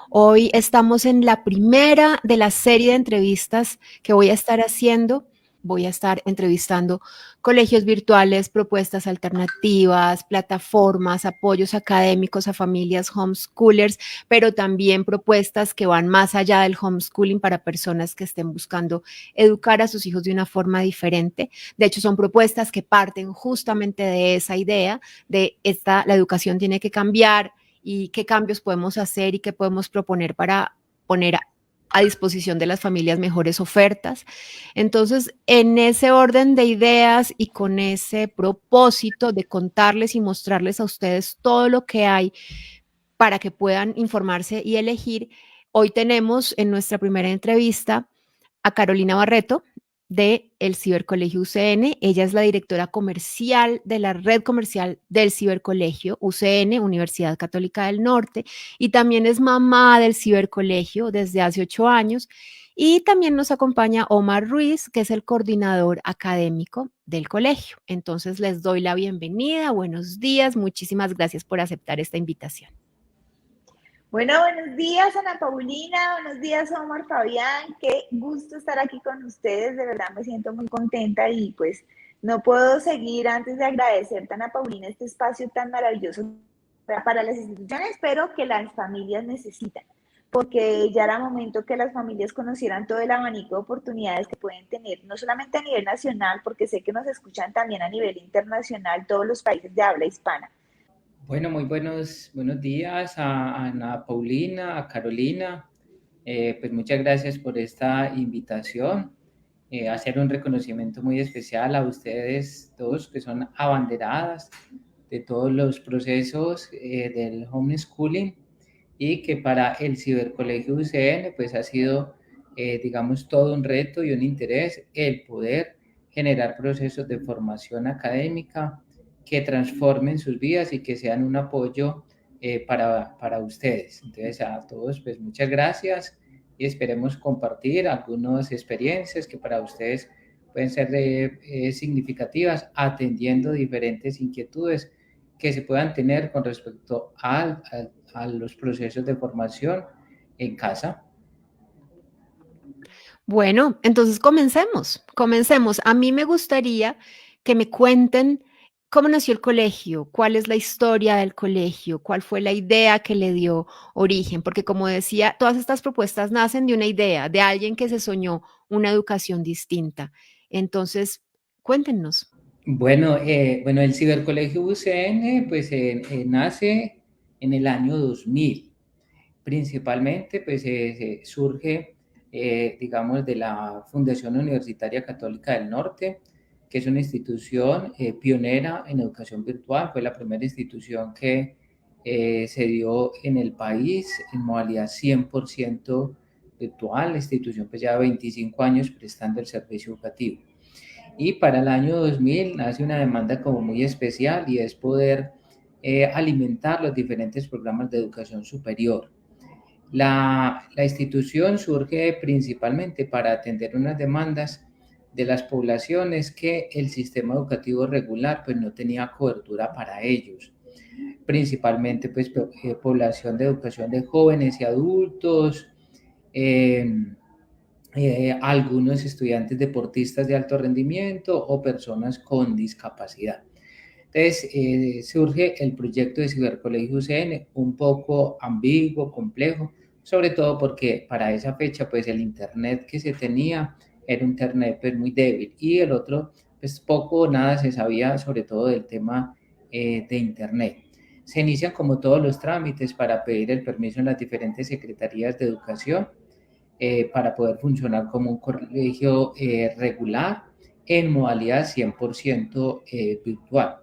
Hoy estamos en la primera de la serie de entrevistas que voy a estar haciendo. Voy a estar entrevistando colegios virtuales, propuestas alternativas, plataformas, apoyos académicos a familias homeschoolers, pero también propuestas que van más allá del homeschooling para personas que estén buscando educar a sus hijos de una forma diferente. De hecho, son propuestas que parten justamente de esa idea de la educación tiene que cambiar y qué cambios podemos hacer y qué podemos proponer para poner a disposición de las familias mejores ofertas. Entonces, en ese orden de ideas y con ese propósito de contarles y mostrarles a ustedes todo lo que hay para que puedan informarse y elegir, hoy tenemos en nuestra primera entrevista a Carolina Barreto de el Cibercolegio UCN. Ella es la directora comercial de la red comercial del Cibercolegio UCN, Universidad Católica del Norte, y también es mamá del Cibercolegio desde hace 8 años. Y también nos acompaña Omar Ruiz, que es el coordinador académico del colegio. Entonces les doy la bienvenida, buenos días, muchísimas gracias por aceptar esta invitación. Bueno, buenos días Ana Paulina, buenos días Omar Fabián, qué gusto estar aquí con ustedes, de verdad me siento muy contenta y pues no puedo seguir antes de agradecerte Ana Paulina este espacio tan maravilloso para las instituciones, pero que las familias necesitan, porque ya era momento que las familias conocieran todo el abanico de oportunidades que pueden tener, no solamente a nivel nacional, porque sé que nos escuchan también a nivel internacional todos los países de habla hispana. Bueno, muy buenos días a Ana Paulina, a Carolina. Pues muchas gracias por esta invitación. Hacer un reconocimiento muy especial a ustedes dos que son abanderadas de todos los procesos del homeschooling y que para el Cibercolegio UCN pues ha sido, digamos, todo un reto y un interés el poder generar procesos de formación académica que transformen sus vidas y que sean un apoyo para ustedes. Entonces, a todos, pues muchas gracias y esperemos compartir algunas experiencias que para ustedes pueden ser significativas, atendiendo diferentes inquietudes que se puedan tener con respecto a los procesos de formación en casa. Bueno, entonces comencemos. A mí me gustaría que me cuenten cómo nació el colegio, cuál es la historia del colegio, cuál fue la idea que le dio origen, porque como decía, todas estas propuestas nacen de una idea, de alguien que se soñó una educación distinta. Entonces, cuéntenos. Bueno, el Cibercolegio UCN pues nace en el año 2000. Principalmente pues surge, digamos, de la Fundación Universitaria Católica del Norte, que es una institución pionera en educación virtual. Fue la primera institución que se dio en el país en modalidad 100% virtual. La institución pues lleva 25 años prestando el servicio educativo. Y para el año 2000 nace una demanda como muy especial y es poder alimentar los diferentes programas de educación superior. La institución surge principalmente para atender unas demandas de las poblaciones que el sistema educativo regular pues no tenía cobertura para ellos, principalmente pues población de educación de jóvenes y adultos, eh, algunos estudiantes deportistas de alto rendimiento o personas con discapacidad. Entonces, surge el proyecto de Cibercolegio UCN, un poco ambiguo, complejo, sobre todo porque para esa fecha, pues el internet que se tenía era un internet pues, muy débil y el otro, pues poco o nada se sabía sobre todo del tema de internet. Se inician como todos los trámites para pedir el permiso en las diferentes secretarías de educación para poder funcionar como un colegio regular en modalidad 100% virtual.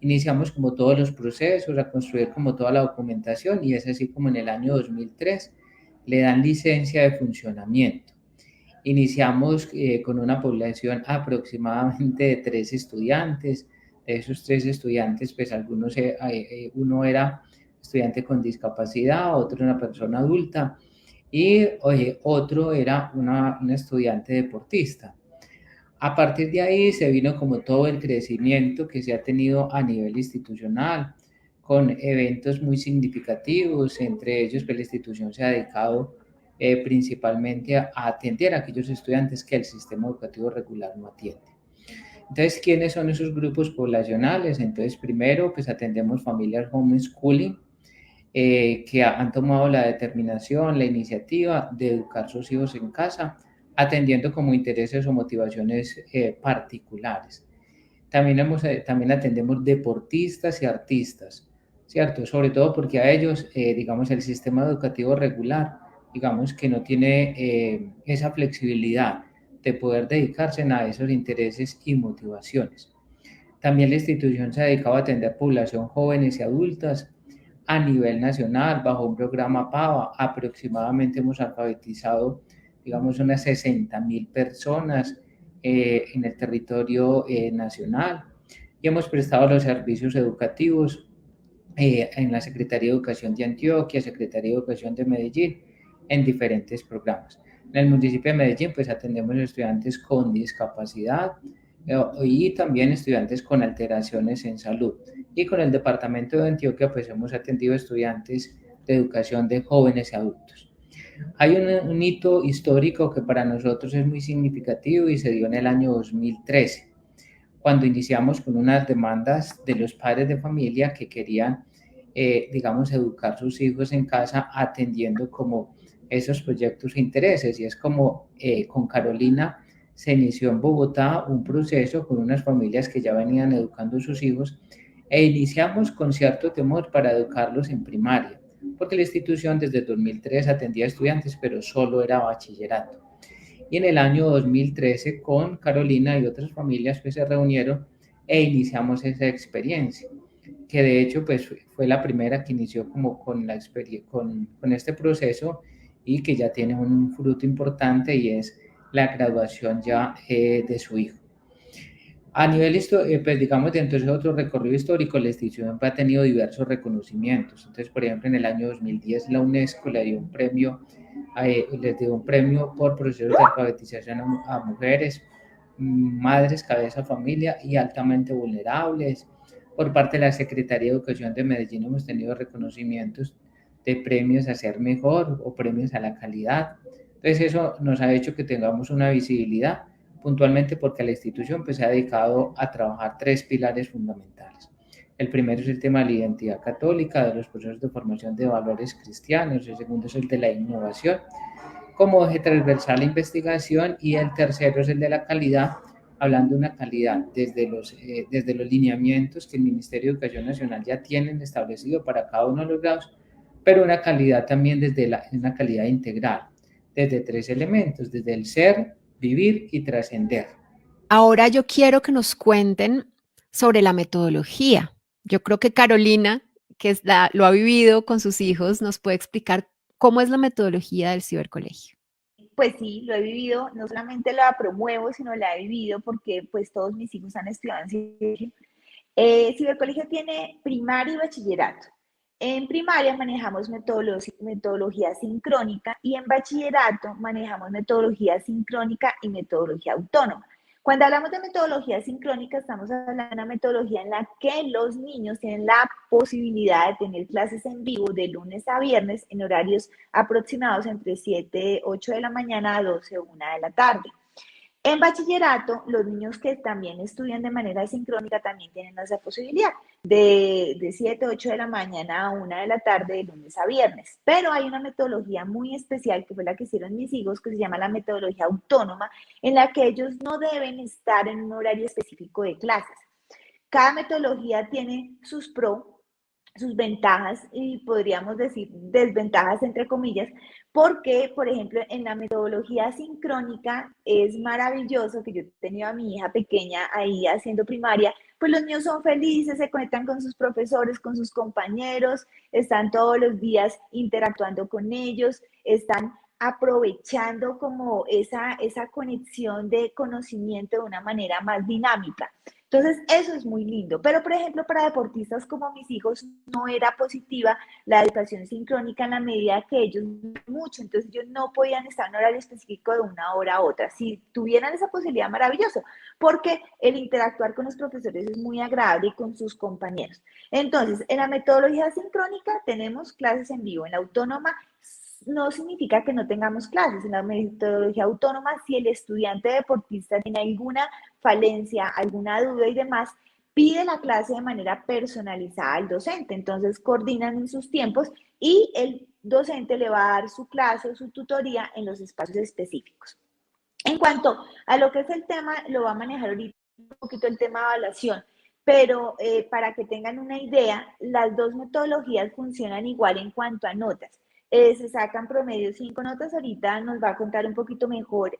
Iniciamos como todos los procesos, a construir como toda la documentación y es así como en el año 2003 le dan licencia de funcionamiento. Iniciamos con una población aproximadamente de 3 estudiantes. De esos 3 estudiantes, pues algunos, uno era estudiante con discapacidad, otro una persona adulta y otro era una estudiante deportista. A partir de ahí se vino como todo el crecimiento que se ha tenido a nivel institucional, con eventos muy significativos. Entre ellos, pues la institución se ha dedicado principalmente a atender a aquellos estudiantes que el sistema educativo regular no atiende. Entonces, ¿quiénes son esos grupos poblacionales? Entonces, primero, pues atendemos familias homeschooling que han tomado la determinación, la iniciativa de educar sus hijos en casa, atendiendo como intereses o motivaciones particulares. También atendemos deportistas y artistas, ¿cierto? Sobre todo porque a ellos, digamos, el sistema educativo regular, digamos que no tiene esa flexibilidad de poder dedicarse a esos intereses y motivaciones. También la institución se ha dedicado a atender población jóvenes y adultas a nivel nacional bajo un programa PAVA. Aproximadamente hemos alfabetizado, digamos, unas 60.000 personas en el territorio nacional y hemos prestado los servicios educativos en la Secretaría de Educación de Antioquia, Secretaría de Educación de Medellín, en diferentes programas. En el municipio de Medellín, pues atendemos estudiantes con discapacidad y también estudiantes con alteraciones en salud. Y con el departamento de Antioquia, pues hemos atendido estudiantes de educación de jóvenes y adultos. Hay un hito histórico que para nosotros es muy significativo y se dio en el año 2013, cuando iniciamos con unas demandas de los padres de familia que querían, digamos, educar sus hijos en casa atendiendo como esos proyectos e intereses. Y es como con Carolina se inició en Bogotá un proceso con unas familias que ya venían educando a sus hijos e iniciamos con cierto temor para educarlos en primaria, porque la institución desde 2003 atendía a estudiantes, pero solo era bachillerato. Y en el año 2013 con Carolina y otras familias pues se reunieron e iniciamos esa experiencia, que de hecho pues fue la primera que inició como con este proceso y que ya tiene un fruto importante y es la graduación ya de su hijo. A nivel, pues digamos, dentro de ese otro recorrido histórico, la institución ha tenido diversos reconocimientos. Entonces, por ejemplo, en el año 2010 la UNESCO le dio un premio, les dio un premio por procesos de alfabetización a mujeres, madres, cabeza, familia y altamente vulnerables. Por parte de la Secretaría de Educación de Medellín hemos tenido reconocimientos de premios a ser mejor o premios a la calidad. Entonces, eso nos ha hecho que tengamos una visibilidad puntualmente porque la institución pues, se ha dedicado a trabajar tres pilares fundamentales. El primero es el tema de la identidad católica, de los procesos de formación de valores cristianos. El segundo es el de la innovación, como eje transversal la investigación. Y el tercero es el de la calidad, hablando de una calidad desde los lineamientos que el Ministerio de Educación Nacional ya tienen establecido para cada uno de los grados, pero una calidad también desde una calidad integral, desde tres elementos, desde el ser, vivir y trascender. Ahora yo quiero que nos cuenten sobre la metodología. Yo creo que Carolina, que lo ha vivido con sus hijos, nos puede explicar cómo es la metodología del cibercolegio. Pues sí, lo he vivido, no solamente la promuevo, sino la he vivido porque pues todos mis hijos han estudiado en cibercolegio. Cibercolegio tiene primaria y bachillerato. En primaria manejamos metodología sincrónica y en bachillerato manejamos metodología sincrónica y metodología autónoma. Cuando hablamos de metodología sincrónica, estamos hablando de una metodología en la que los niños tienen la posibilidad de tener clases en vivo de lunes a viernes en horarios aproximados entre 7, 8 de la mañana a 12 o 1 de la tarde. En bachillerato, los niños que también estudian de manera sincrónica también tienen esa posibilidad de 7, 8 de la mañana a 1 de la tarde de lunes a viernes. Pero hay una metodología muy especial que fue la que hicieron mis hijos, que se llama la metodología autónoma, en la que ellos no deben estar en un horario específico de clases. Cada metodología tiene sus pros, sus ventajas y podríamos decir desventajas entre comillas, porque, por ejemplo, en la metodología sincrónica es maravilloso que yo he tenido a mi hija pequeña ahí haciendo primaria, pues los niños son felices, se conectan con sus profesores, con sus compañeros, están todos los días interactuando con ellos, están aprovechando como esa conexión de conocimiento de una manera más dinámica. Entonces, eso es muy lindo. Pero, por ejemplo, para deportistas como mis hijos, no era positiva la educación sincrónica en la medida que ellos mucho, entonces ellos no podían estar en un horario específico de una hora a otra. Si tuvieran esa posibilidad, maravilloso, porque el interactuar con los profesores es muy agradable y con sus compañeros. Entonces, en la metodología sincrónica tenemos clases en vivo, en la autónoma no significa que no tengamos clases. En la metodología autónoma, si el estudiante deportista tiene alguna falencia, alguna duda y demás, pide la clase de manera personalizada al docente. Entonces, coordinan en sus tiempos y el docente le va a dar su clase o su tutoría en los espacios específicos. En cuanto a lo que es el tema, lo va a manejar ahorita un poquito el tema de evaluación, pero para que tengan una idea, las dos metodologías funcionan igual en cuanto a notas. Se sacan promedio 5 notas, ahorita nos va a contar un poquito mejor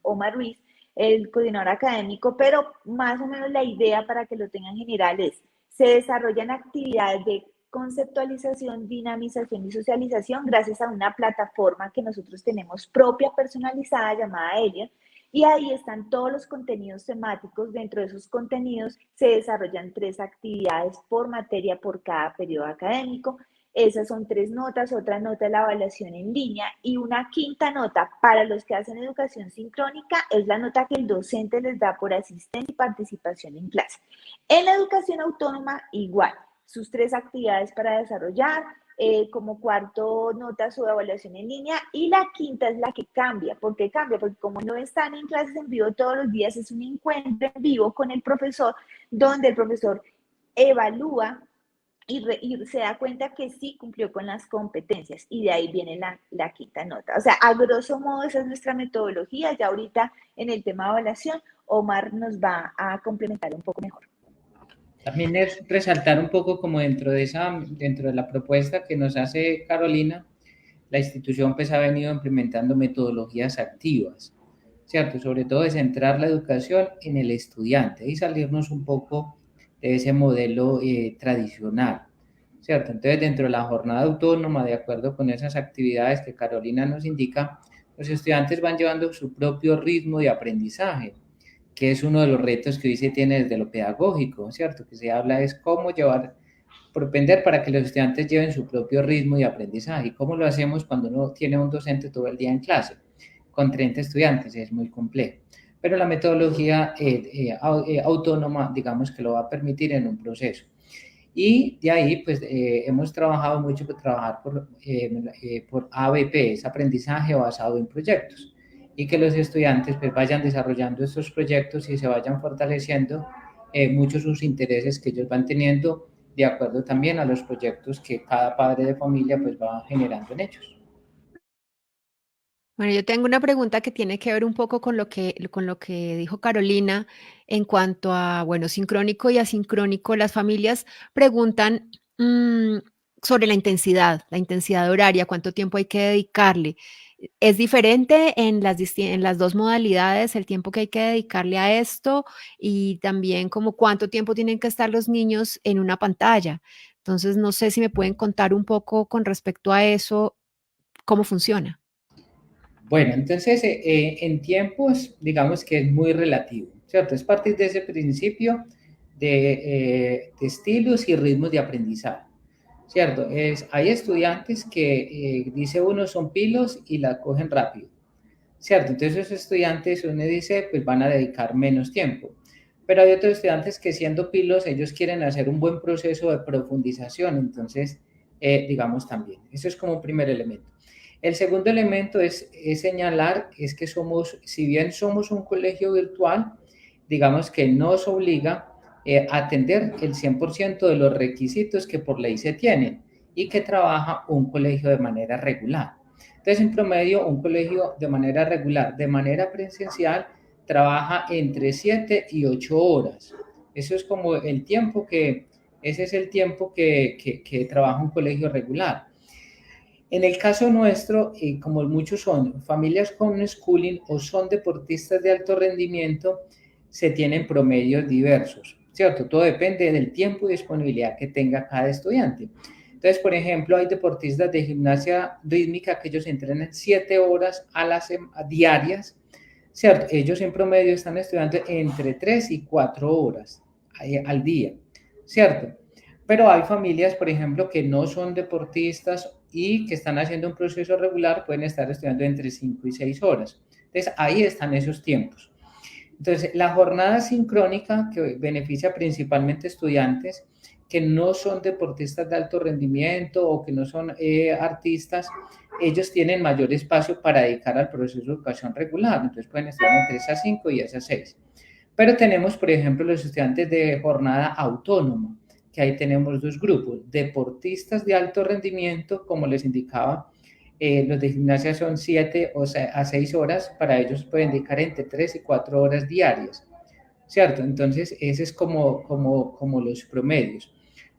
Omar Ruiz, el coordinador académico, pero más o menos la idea para que lo tengan general es, se desarrollan actividades de conceptualización, dinamización y socialización gracias a una plataforma que nosotros tenemos propia, personalizada, llamada Elia, y ahí están todos los contenidos temáticos. Dentro de esos contenidos se desarrollan 3 actividades por materia por cada periodo académico. Esas son 3 notas, otra nota de la evaluación en línea y una quinta nota para los que hacen educación sincrónica es la nota que el docente les da por asistencia y participación en clase. En la educación autónoma igual, sus 3 actividades para desarrollar, como cuarto nota su evaluación en línea y la quinta es la que cambia. ¿Por qué cambia? Porque como no están en clases en vivo todos los días, es un encuentro en vivo con el profesor donde el profesor evalúa y se da cuenta que sí cumplió con las competencias y de ahí viene la quinta nota. O sea, a grosso modo esa es nuestra metodología. Ya ahorita en el tema de evaluación, Omar nos va a complementar un poco mejor. También es resaltar un poco como dentro de la propuesta que nos hace Carolina, la institución pues ha venido implementando metodologías activas, ¿cierto? Sobre todo de centrar la educación en el estudiante y salirnos un poco de ese modelo tradicional, ¿cierto? Entonces, dentro de la jornada autónoma, de acuerdo con esas actividades que Carolina nos indica, los estudiantes van llevando su propio ritmo de aprendizaje, que es uno de los retos que hoy se tiene desde lo pedagógico, ¿cierto? Que se habla es cómo propender para que los estudiantes lleven su propio ritmo de aprendizaje. ¿Y cómo lo hacemos cuando uno tiene un docente todo el día en clase? Con 30 estudiantes, es muy complejo. Pero la metodología autónoma, digamos que lo va a permitir en un proceso. Y de ahí, pues, hemos trabajado mucho por trabajar por ABP, es aprendizaje basado en proyectos, y que los estudiantes pues, vayan desarrollando estos proyectos y se vayan fortaleciendo mucho sus intereses que ellos van teniendo, de acuerdo también a los proyectos que cada padre de familia pues va generando en ellos. Bueno, yo tengo una pregunta que tiene que ver un poco con lo que dijo Carolina en cuanto a, bueno, sincrónico y asincrónico. Las familias preguntan sobre la intensidad horaria, cuánto tiempo hay que dedicarle. ¿Es diferente en en las dos modalidades el tiempo que hay que dedicarle a esto y también como cuánto tiempo tienen que estar los niños en una pantalla? Entonces, no sé si me pueden contar un poco con respecto a eso, cómo funciona. Bueno, entonces en tiempos, digamos que es muy relativo, ¿cierto? Es partir de ese principio de estilos y ritmos de aprendizaje, ¿cierto? Hay estudiantes que, dice uno, son pilos y la cogen rápido, ¿cierto? Entonces esos estudiantes, uno dice, pues van a dedicar menos tiempo. Pero hay otros estudiantes que siendo pilos, ellos quieren hacer un buen proceso de profundización, entonces, digamos también. Eso es como un primer elemento. El segundo elemento es señalar, es que somos, si bien somos un colegio virtual, digamos que nos obliga a atender el 100% de los requisitos que por ley se tienen y que trabaja un colegio de manera regular. Entonces, en promedio, un colegio de manera regular, de manera presencial, trabaja entre 7 y 8 horas. Eso es como el tiempo ese es el tiempo que trabaja un colegio regular. En el caso nuestro, como muchos son familias con schooling o son deportistas de alto rendimiento, se tienen promedios diversos, ¿cierto? Todo depende del tiempo y disponibilidad que tenga cada estudiante. Entonces, por ejemplo, hay deportistas de gimnasia rítmica que ellos entrenan 7 horas diarias, ¿cierto? Ellos en promedio están estudiando entre 3 y 4 horas al día, ¿cierto? Pero hay familias, por ejemplo, que no son deportistas y que están haciendo un proceso regular, pueden estar estudiando entre 5 y 6 horas. Entonces, ahí están esos tiempos. Entonces, la jornada sincrónica, que beneficia principalmente estudiantes que no son deportistas de alto rendimiento o que no son artistas, ellos tienen mayor espacio para dedicar al proceso de educación regular. Entonces, pueden estudiar entre esas 5 y esas 6. Pero tenemos, por ejemplo, los estudiantes de jornada autónoma, que ahí tenemos dos grupos, deportistas de alto rendimiento, como les indicaba, los de gimnasia son 7 a 6 horas, para ellos pueden dedicar entre 3 y 4 horas diarias, ¿cierto? Entonces, ese es como los promedios.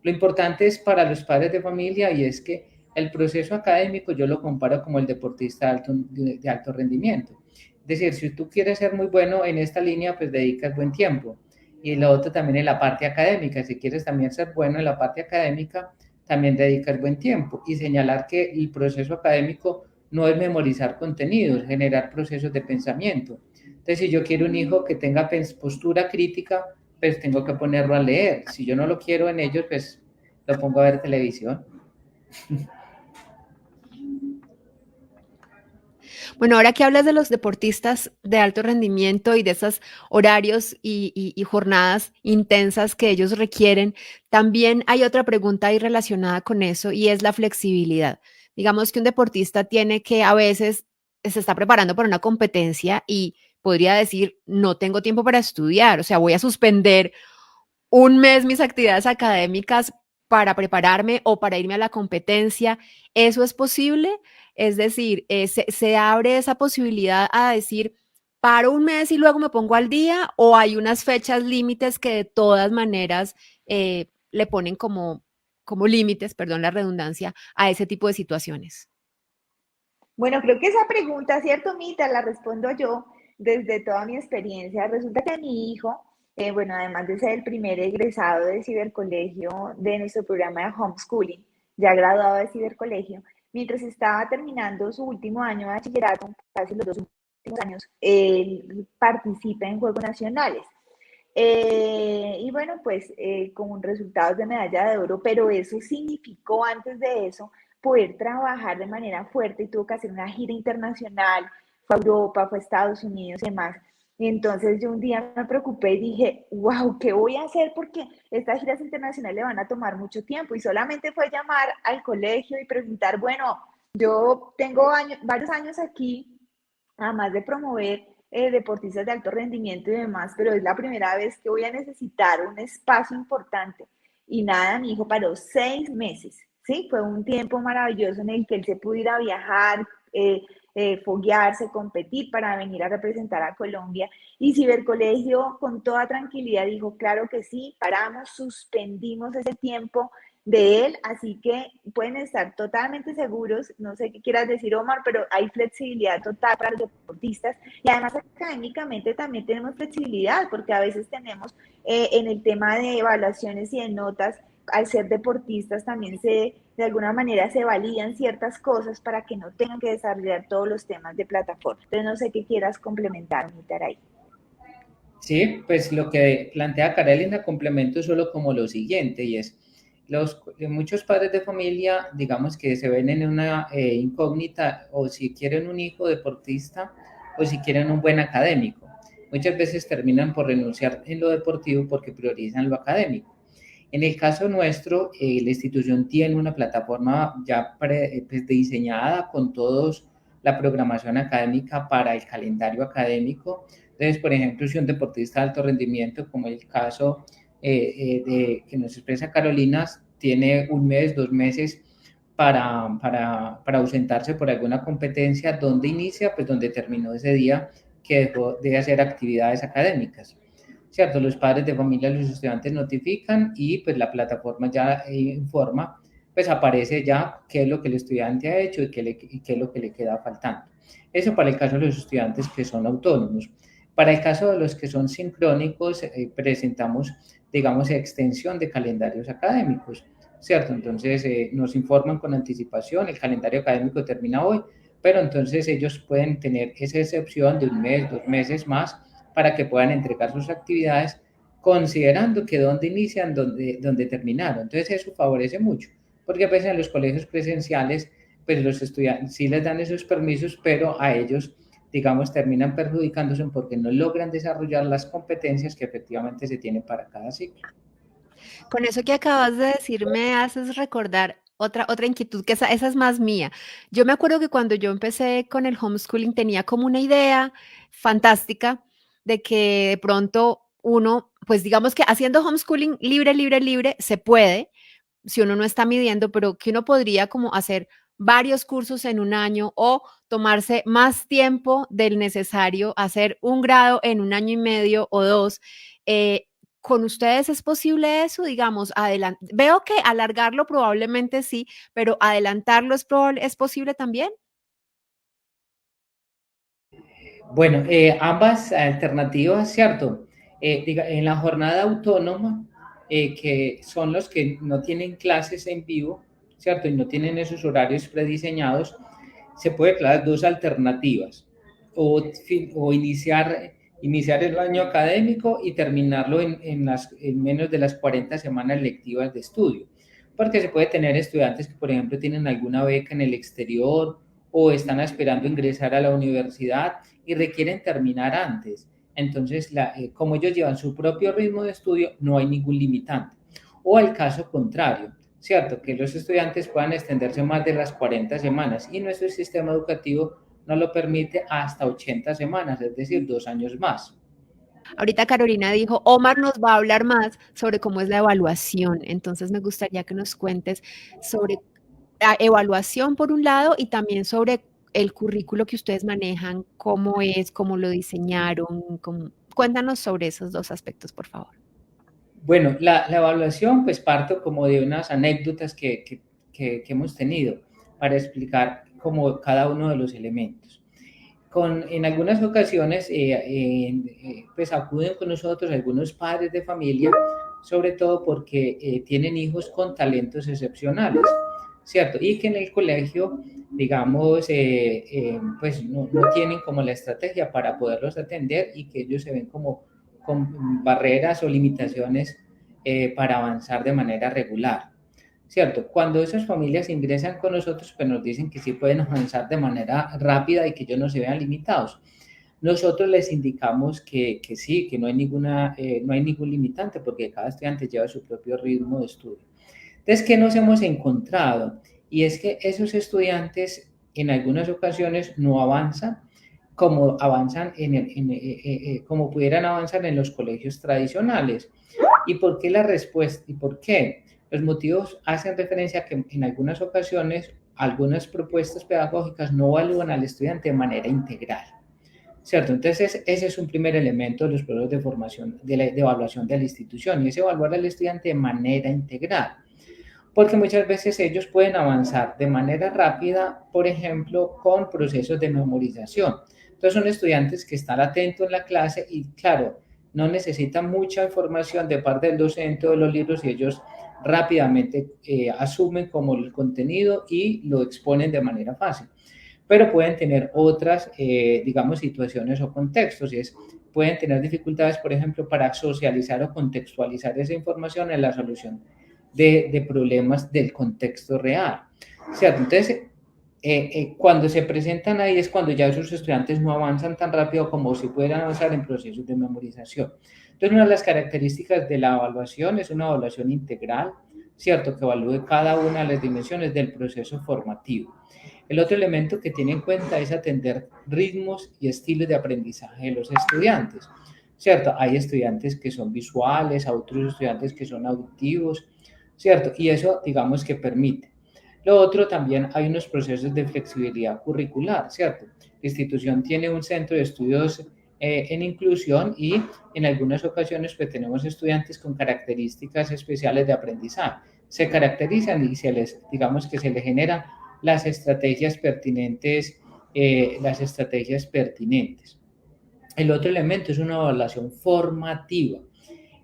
Lo importante es para los padres de familia y es que el proceso académico yo lo comparo como el deportista de alto rendimiento. Es decir, si tú quieres ser muy bueno en esta línea, pues dedicas buen tiempo. Y lo otro también en la parte académica. Si quieres también ser bueno en la parte académica, también dedicas buen tiempo. Y señalar que el proceso académico no es memorizar contenidos, generar procesos de pensamiento. Entonces, si yo quiero un hijo que tenga postura crítica, pues tengo que ponerlo a leer. Si yo no lo quiero en ellos, pues lo pongo a ver televisión. Bueno, ahora que hablas de los deportistas de alto rendimiento y de esos horarios y jornadas intensas que ellos requieren, también hay otra pregunta ahí relacionada con eso y es la flexibilidad. Digamos que un deportista tiene que a veces se está preparando para una competencia y podría decir, no tengo tiempo para estudiar, o sea, voy a suspender un mes mis actividades académicas para prepararme o para irme a la competencia. ¿Eso es posible? Es decir, se abre esa posibilidad a decir, paro un mes y luego me pongo al día, o hay unas fechas límites que de todas maneras le ponen como límites, perdón la redundancia, a ese tipo de situaciones. Bueno, creo que esa pregunta, ¿cierto, Mita? La respondo yo desde toda mi experiencia. Resulta que mi hijo, bueno, además de ser el primer egresado de cibercolegio de nuestro programa de homeschooling, ya graduado de cibercolegio, mientras estaba terminando su último año de bachillerato, casi los dos últimos años, él participa en Juegos Nacionales. Y bueno, pues con resultados de medalla de oro, pero eso significó antes de eso poder trabajar de manera fuerte y tuvo que hacer una gira internacional, fue a Europa, fue a Estados Unidos y demás. Y entonces yo un día me preocupé y dije, wow, ¿qué voy a hacer? Porque estas giras internacionales le van a tomar mucho tiempo y solamente fue llamar al colegio y preguntar, bueno, yo tengo varios años aquí, además de promover deportistas de alto rendimiento y demás, pero es la primera vez que voy a necesitar un espacio importante. Y nada, mi hijo paró 6 meses, ¿sí? Fue un tiempo maravilloso en el que él se pudo ir a viajar, foguearse, competir para venir a representar a Colombia. Y Cibercolegio con toda tranquilidad dijo, claro que sí, paramos, suspendimos ese tiempo de él, así que pueden estar totalmente seguros, no sé qué quieras decir Omar, pero hay flexibilidad total para los deportistas y además académicamente también tenemos flexibilidad porque a veces tenemos en el tema de evaluaciones y de notas, al ser deportistas también de alguna manera se validan ciertas cosas para que no tengan que desarrollar todos los temas de plataforma. Entonces no sé qué quieras complementar, Mitaray. Sí, pues lo que plantea Carolina complemento solo como lo siguiente, y es, muchos padres de familia, digamos que se ven en una incógnita, o si quieren un hijo deportista, o si quieren un buen académico. Muchas veces terminan por renunciar en lo deportivo porque priorizan lo académico. En el caso nuestro, la institución tiene una plataforma ya pues, diseñada con todos la programación académica para el calendario académico. Entonces, por ejemplo, si un deportista de alto rendimiento, como el caso que nos expresa Carolina, tiene un mes, 2 meses para ausentarse por alguna competencia, ¿dónde inicia? Pues donde terminó ese día que dejó de hacer actividades académicas. ¿Cierto? Los padres de familia, los estudiantes notifican y pues la plataforma ya informa, pues aparece ya qué es lo que el estudiante ha hecho y qué es lo que le queda faltando. Eso para el caso de los estudiantes que son autónomos. Para el caso de los que son sincrónicos, presentamos, digamos, extensión de calendarios académicos, ¿cierto? Entonces nos informan con anticipación, el calendario académico termina hoy, pero entonces ellos pueden tener esa excepción de un mes, 2 meses más, para que puedan entregar sus actividades considerando que dónde inician, dónde terminaron. Entonces eso favorece mucho, porque a veces en los colegios presenciales, pues los estudiantes sí les dan esos permisos, pero a ellos, digamos, terminan perjudicándose porque no logran desarrollar las competencias que efectivamente se tienen para cada ciclo. Con eso que acabas de decir, me haces recordar otra inquietud, que esa es más mía. Yo me acuerdo que cuando yo empecé con el homeschooling tenía como una idea fantástica de que de pronto uno, pues digamos que haciendo homeschooling libre, libre, libre, se puede, si uno no está midiendo, pero que uno podría como hacer varios cursos en un año o tomarse más tiempo del necesario, hacer un grado en un año y medio o dos. Eh, ¿Con ustedes es posible eso? Digamos, veo que alargarlo probablemente sí, pero adelantarlo es posible también. Bueno, ambas alternativas, ¿cierto? En la jornada autónoma, que son los que no tienen clases en vivo, ¿cierto? Y no tienen esos horarios prediseñados, se puede crear dos alternativas, o iniciar el año académico y terminarlo en menos de las 40 semanas lectivas de estudio, porque se puede tener estudiantes que, por ejemplo, tienen alguna beca en el exterior o están esperando ingresar a la universidad y requieren terminar antes. Entonces, como ellos llevan su propio ritmo de estudio, no hay ningún limitante. O al caso contrario, ¿cierto? Que los estudiantes puedan extenderse más de las 40 semanas y nuestro sistema educativo no lo permite hasta 80 semanas, es decir, 2 años más. Ahorita Carolina dijo, Omar nos va a hablar más sobre cómo es la evaluación. Entonces me gustaría que nos cuentes sobre la evaluación por un lado y también sobre el currículo que ustedes manejan, cómo es, cómo lo diseñaron. Cuéntanos sobre esos dos aspectos, por favor. Bueno, la evaluación, pues parto como de unas anécdotas que hemos tenido para explicar como cada uno de los elementos. En algunas ocasiones, pues acuden con nosotros algunos padres de familia, sobre todo porque tienen hijos con talentos excepcionales, ¿cierto? Y que en el colegio, digamos, pues no tienen como la estrategia para poderlos atender y que ellos se ven como con barreras o limitaciones para avanzar de manera regular. ¿Cierto? Cuando esas familias ingresan con nosotros, pues nos dicen que sí pueden avanzar de manera rápida y que ellos no se vean limitados. Nosotros les indicamos que sí, que no hay ningún limitante porque cada estudiante lleva su propio ritmo de estudio. Entonces, ¿qué nos hemos encontrado? Y es que esos estudiantes en algunas ocasiones no avanzan como avanzan como pudieran avanzar en los colegios tradicionales. ¿Y por qué la respuesta? ¿Y por qué? Los motivos hacen referencia a que en algunas ocasiones algunas propuestas pedagógicas no evalúan al estudiante de manera integral, ¿cierto? Entonces ese es un primer elemento de los procesos de formación, de evaluación de la institución, y es evaluar al estudiante de manera integral, porque muchas veces ellos pueden avanzar de manera rápida, por ejemplo, con procesos de memorización. Entonces son estudiantes que están atentos en la clase y, claro, no necesitan mucha información de parte del docente o de los libros y ellos rápidamente asumen como el contenido y lo exponen de manera fácil. Pero pueden tener otras, digamos, situaciones o contextos, y pueden tener dificultades, por ejemplo, para socializar o contextualizar esa información en la solución de problemas del contexto real, ¿cierto? Entonces, cuando se presentan ahí es cuando ya esos estudiantes no avanzan tan rápido como si pudieran avanzar en procesos de memorización. Entonces, una de las características de la evaluación es una evaluación integral, ¿cierto? Que evalúe cada una de las dimensiones del proceso formativo. El otro elemento que tiene en cuenta es atender ritmos y estilos de aprendizaje de los estudiantes, ¿cierto? Hay estudiantes que son visuales, otros estudiantes que son auditivos, ¿cierto? Y eso, digamos que permite. Lo otro, también hay unos procesos de flexibilidad curricular, ¿cierto? La institución tiene un centro de estudios en inclusión y en algunas ocasiones pues tenemos estudiantes con características especiales de aprendizaje. Se caracterizan y digamos que se les generan las estrategias pertinentes, El otro elemento es una evaluación formativa,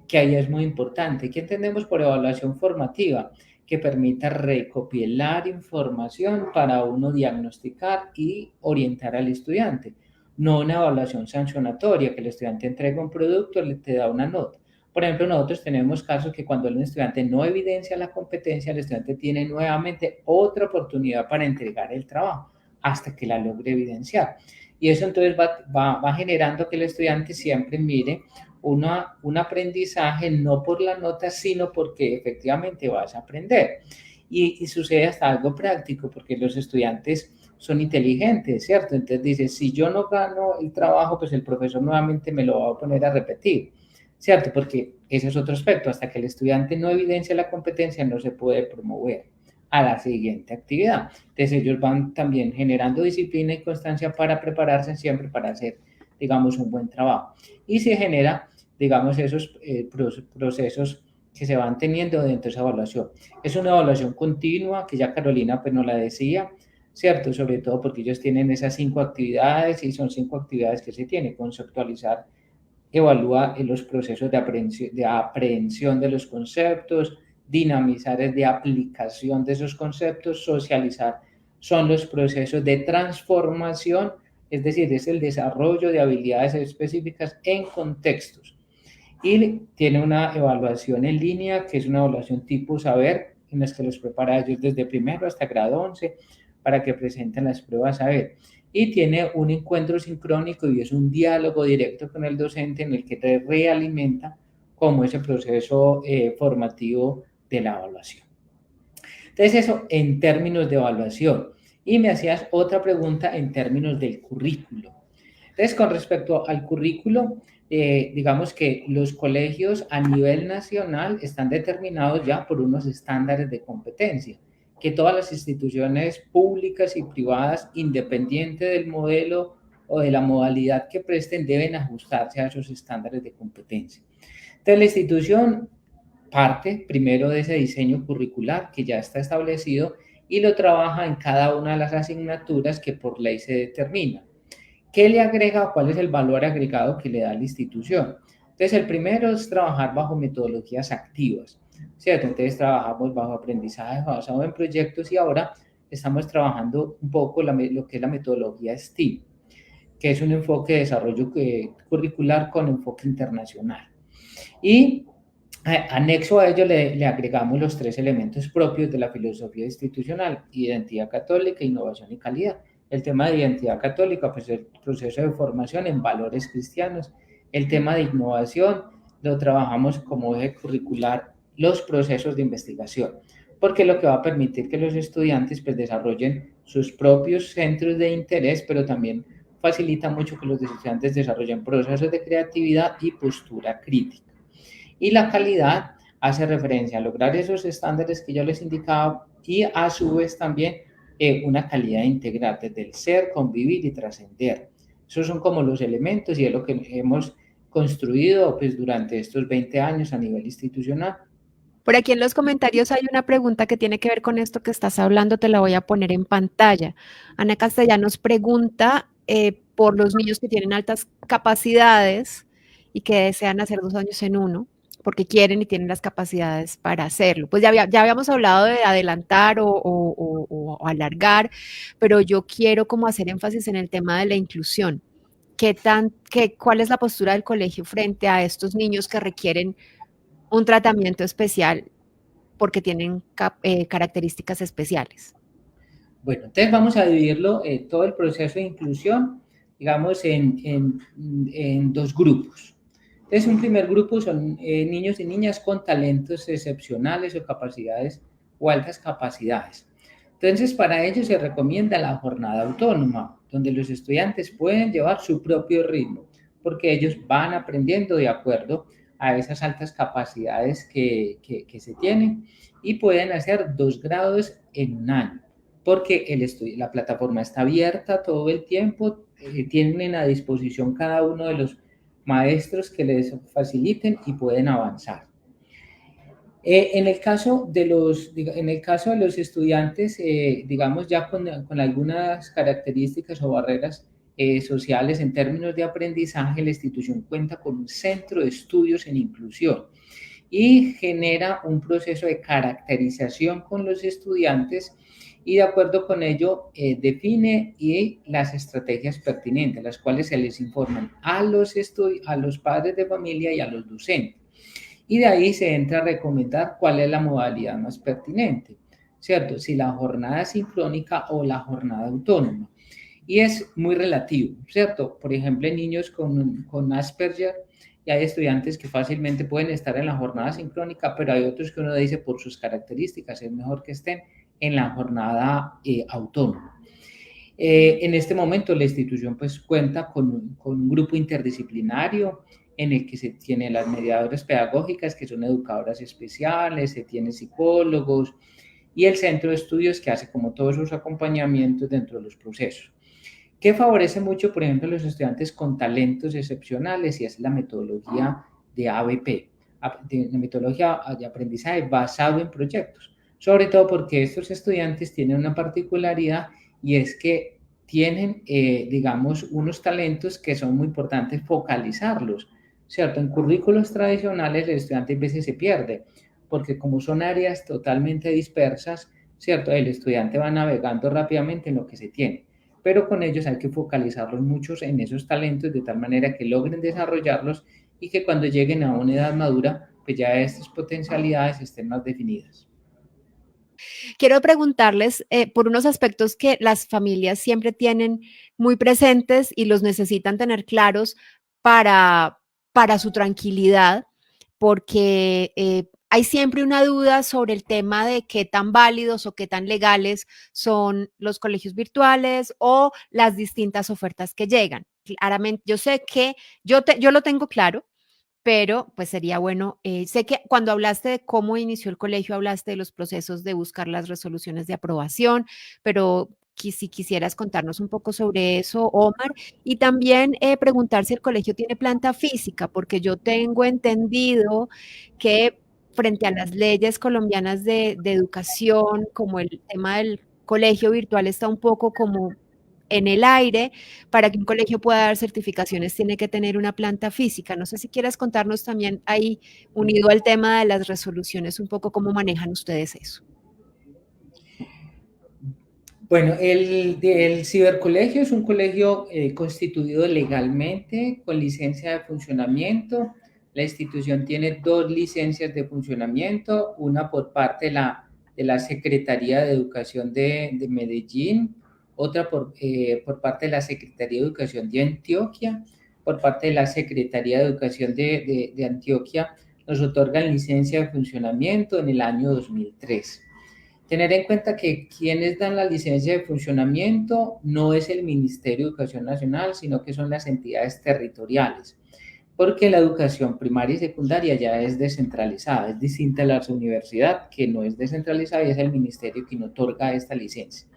que ahí es muy importante. ¿Qué entendemos por evaluación formativa? que permita recopilar información para uno diagnosticar y orientar al estudiante. No una evaluación sancionatoria, que el estudiante entrega un producto, le te da una nota. Por ejemplo, nosotros tenemos casos que cuando el estudiante no evidencia la competencia, el estudiante tiene nuevamente otra oportunidad para entregar el trabajo hasta que la logre evidenciar. Y eso entonces va generando que el estudiante siempre mire un aprendizaje no por la nota, sino porque efectivamente vas a aprender. Y sucede hasta algo práctico, porque los estudiantes son inteligentes, ¿cierto? Entonces dice, si yo no gano el trabajo, pues el profesor nuevamente me lo va a poner a repetir, ¿cierto? Porque ese es otro aspecto, hasta que el estudiante no evidencia la competencia, no se puede promover a la siguiente actividad. Entonces ellos van también generando disciplina y constancia para prepararse siempre para hacer, digamos, un buen trabajo. Y se genera, digamos, esos procesos que se van teniendo dentro de esa evaluación. Es una evaluación continua, que ya Carolina pues nos la decía, ¿cierto? Sobre todo porque ellos tienen esas 5 actividades y son 5 actividades que se tienen: conceptualizar, evalúa los procesos de aprehensión de los conceptos, dinamizar es de aplicación de esos conceptos, socializar son los procesos de transformación, es decir, es el desarrollo de habilidades específicas en contextos. Y tiene una evaluación en línea, que es una evaluación tipo saber, en las que los prepara ellos desde primero hasta grado 11 para que presenten las pruebas saber. Y tiene un encuentro sincrónico y es un diálogo directo con el docente en el que te realimenta como ese proceso formativo de la evaluación. Entonces eso en términos de evaluación. Y me hacías otra pregunta en términos del currículo. Entonces, con respecto al currículo, digamos que los colegios a nivel nacional están determinados ya por unos estándares de competencia, que todas las instituciones públicas y privadas, independiente del modelo o de la modalidad que presten, deben ajustarse a esos estándares de competencia. Entonces, la institución parte primero de ese diseño curricular que ya está establecido y lo trabaja en cada una de las asignaturas que por ley se determina. ¿Qué le agrega o cuál es el valor agregado que le da la institución? Entonces, el primero es trabajar bajo metodologías activas, ¿cierto? Entonces, trabajamos bajo aprendizaje basado en proyectos y ahora estamos trabajando un poco lo que es la metodología STEAM, que es un enfoque de desarrollo curricular con enfoque internacional. Y anexo a ello le agregamos los 3 elementos propios de la filosofía institucional: identidad católica, innovación y calidad. El tema de identidad católica, pues el proceso de formación en valores cristianos. El tema de innovación lo trabajamos como eje curricular, los procesos de investigación, porque lo que va a permitir que los estudiantes pues desarrollen sus propios centros de interés, pero también facilita mucho que los estudiantes desarrollen procesos de creatividad y postura crítica. Y la calidad hace referencia a lograr esos estándares que yo les indicaba y a su vez también una calidad integral desde el ser, convivir y trascender. Esos son como los elementos y es lo que hemos construido pues, durante estos 20 años a nivel institucional. Por aquí en los comentarios hay una pregunta que tiene que ver con esto que estás hablando, te la voy a poner en pantalla. Ana Castellanos pregunta por los niños que tienen altas capacidades y que desean hacer 2 años en uno, porque quieren y tienen las capacidades para hacerlo. Pues ya habíamos hablado de adelantar o alargar, pero yo quiero como hacer énfasis en el tema de la inclusión. ¿Cuál es la postura del colegio frente a estos niños que requieren un tratamiento especial porque tienen características especiales? Bueno, entonces vamos a dividirlo, todo el proceso de inclusión, digamos, en 2 grupos. Entonces, un primer grupo son niños y niñas con talentos excepcionales o capacidades o altas capacidades. Entonces, para ellos se recomienda la jornada autónoma, donde los estudiantes pueden llevar su propio ritmo, porque ellos van aprendiendo de acuerdo a esas altas capacidades que se tienen y pueden hacer 2 grados en un año, porque la plataforma está abierta todo el tiempo, tienen a disposición cada uno de los maestros que les faciliten y pueden avanzar. En el caso de los estudiantes, digamos ya con algunas características o barreras sociales en términos de aprendizaje, la institución cuenta con un centro de estudios en inclusión y genera un proceso de caracterización con los estudiantes y de acuerdo con ello define las estrategias pertinentes, las cuales se les informan a los padres de familia y a los docentes. Y de ahí se entra a recomendar cuál es la modalidad más pertinente, ¿cierto? Si la jornada sincrónica o la jornada autónoma. Y es muy relativo, ¿cierto? Por ejemplo, en niños con Asperger, y hay estudiantes que fácilmente pueden estar en la jornada sincrónica, pero hay otros que uno dice por sus características es mejor que estén en la jornada autónoma. En este momento la institución pues cuenta con un grupo interdisciplinario en el que se tienen las mediadoras pedagógicas que son educadoras especiales, se tiene psicólogos y el centro de estudios que hace como todos sus acompañamientos dentro de los procesos. Que favorece mucho, por ejemplo, a los estudiantes con talentos excepcionales y es la metodología de ABP, de metodología de aprendizaje basado en proyectos, sobre todo porque estos estudiantes tienen una particularidad y es que tienen, digamos, unos talentos que son muy importantes focalizarlos, ¿cierto? En currículos tradicionales el estudiante a veces se pierde, porque como son áreas totalmente dispersas, ¿cierto? El estudiante va navegando rápidamente en lo que se tiene, pero con ellos hay que focalizarlos muchos en esos talentos de tal manera que logren desarrollarlos y que cuando lleguen a una edad madura, pues ya estas potencialidades estén más definidas. Quiero preguntarles por unos aspectos que las familias siempre tienen muy presentes y los necesitan tener claros para su tranquilidad, porque hay siempre una duda sobre el tema de qué tan válidos o qué tan legales son los colegios virtuales o las distintas ofertas que llegan. Claramente, yo sé que yo lo tengo claro, pero pues sería bueno, sé que cuando hablaste de cómo inició el colegio, hablaste de los procesos de buscar las resoluciones de aprobación, pero si quisieras contarnos un poco sobre eso, Omar, y también preguntar si el colegio tiene planta física, porque yo tengo entendido que frente a las leyes colombianas de educación, como el tema del colegio virtual está un poco como en el aire, para que un colegio pueda dar certificaciones tiene que tener una planta física. No sé si quieras contarnos también ahí, unido al tema de las resoluciones, un poco cómo manejan ustedes eso. Bueno, el cibercolegio es un colegio constituido legalmente con licencia de funcionamiento. La institución tiene 2 licencias de funcionamiento, una por parte de la Secretaría de Educación de Medellín, otra por parte de la Secretaría de Educación de Antioquia, por parte de la Secretaría de Educación de Antioquia. Nos otorgan licencia de funcionamiento en el año 2003. Tener en cuenta que quienes dan la licencia de funcionamiento no es el Ministerio de Educación Nacional, sino que son las entidades territoriales, porque la educación primaria y secundaria ya es descentralizada, es distinta a la universidad, que no es descentralizada y es el ministerio quien otorga esta licencia.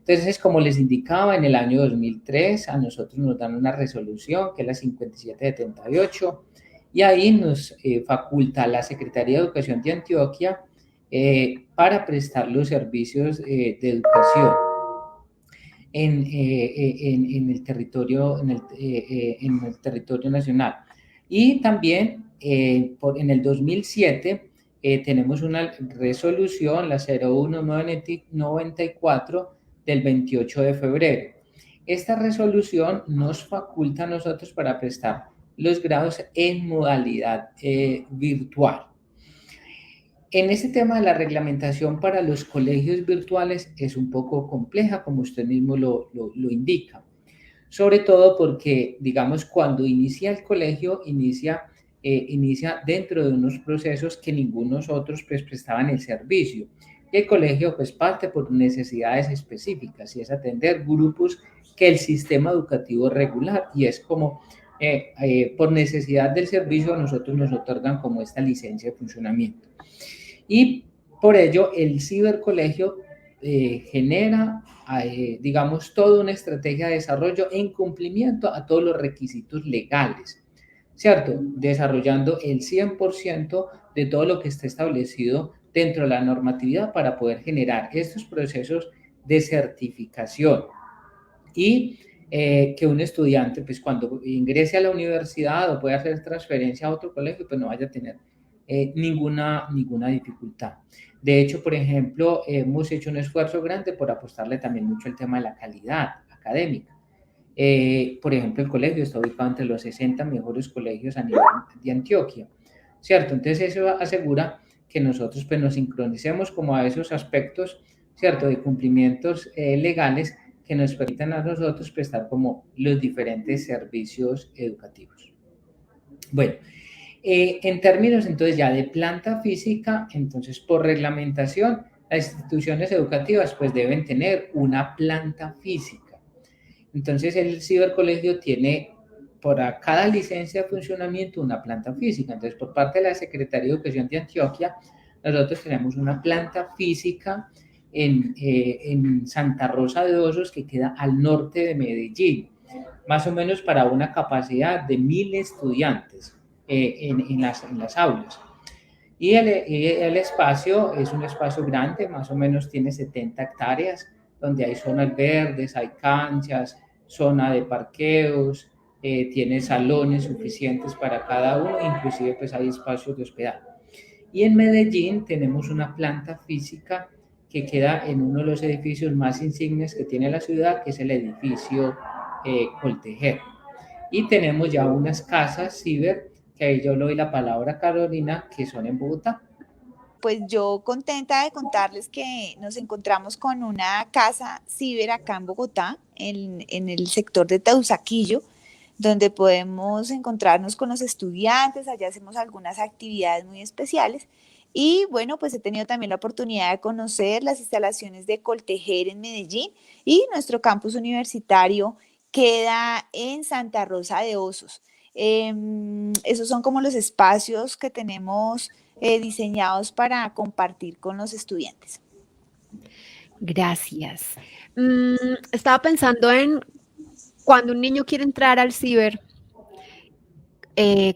Entonces, como les indicaba, en el año 2003 a nosotros nos dan una resolución, que es la 5778, y ahí nos faculta la Secretaría de Educación de Antioquia para prestar los servicios de educación en el territorio, en el territorio nacional. Y también en el 2007 tenemos una resolución, la 0194 del 28 de febrero. Esta resolución nos faculta a nosotros para prestar los grados en modalidad virtual. En este tema de la reglamentación para los colegios virtuales es un poco compleja, como usted mismo lo indica, sobre todo porque, digamos, cuando inicia el colegio, inicia dentro de unos procesos que ningunos otros pues, prestaban el servicio. Y el colegio pues parte por necesidades específicas y es atender grupos que el sistema educativo regular y es como por necesidad del servicio a nosotros nos otorgan como esta licencia de funcionamiento. Y por ello el cibercolegio genera, digamos, toda una estrategia de desarrollo en cumplimiento a todos los requisitos legales, ¿cierto? Desarrollando el 100% de todo lo que está establecido dentro de la normatividad para poder generar estos procesos de certificación y que un estudiante, pues cuando ingrese a la universidad o pueda hacer transferencia a otro colegio, pues no vaya a tener ninguna dificultad. De hecho, por ejemplo, hemos hecho un esfuerzo grande por apostarle también mucho al tema de la calidad académica. Por ejemplo, el colegio está ubicado entre los 60 mejores colegios a nivel de Antioquia, ¿cierto? Entonces eso asegura que nosotros pues nos sincronicemos como a esos aspectos, ¿cierto? De cumplimientos legales que nos permitan a nosotros prestar como los diferentes servicios educativos. Bueno, en términos entonces ya de planta física, entonces por reglamentación, las instituciones educativas pues deben tener una planta física. Entonces el cibercolegio tiene por cada licencia de funcionamiento una planta física. Entonces por parte de la Secretaría de Educación de Antioquia, nosotros tenemos una planta física en Santa Rosa de Osos, que queda al norte de Medellín, más o menos para una capacidad de 1.000 estudiantes en las aulas. Y el espacio es un espacio grande, más o menos tiene 70 hectáreas, donde hay zonas verdes, hay canchas, zona de parqueos, tiene salones suficientes para cada uno, inclusive pues hay espacios de hospedaje. Y en Medellín tenemos una planta física que queda en uno de los edificios más insignes que tiene la ciudad, que es el edificio Coltejer. Y tenemos ya unas casas ciber, que ahí yo le doy la palabra a Carolina, que son en Bogotá. Pues yo contenta de contarles que nos encontramos con una casa ciber acá en Bogotá, en el sector de Teusaquillo, donde podemos encontrarnos con los estudiantes. Allá hacemos algunas actividades muy especiales. Y bueno, pues he tenido también la oportunidad de conocer las instalaciones de Coltejer en Medellín, y nuestro campus universitario queda en Santa Rosa de Osos. Esos son como los espacios que tenemos diseñados para compartir con los estudiantes. Gracias. Estaba pensando en cuando un niño quiere entrar al ciber,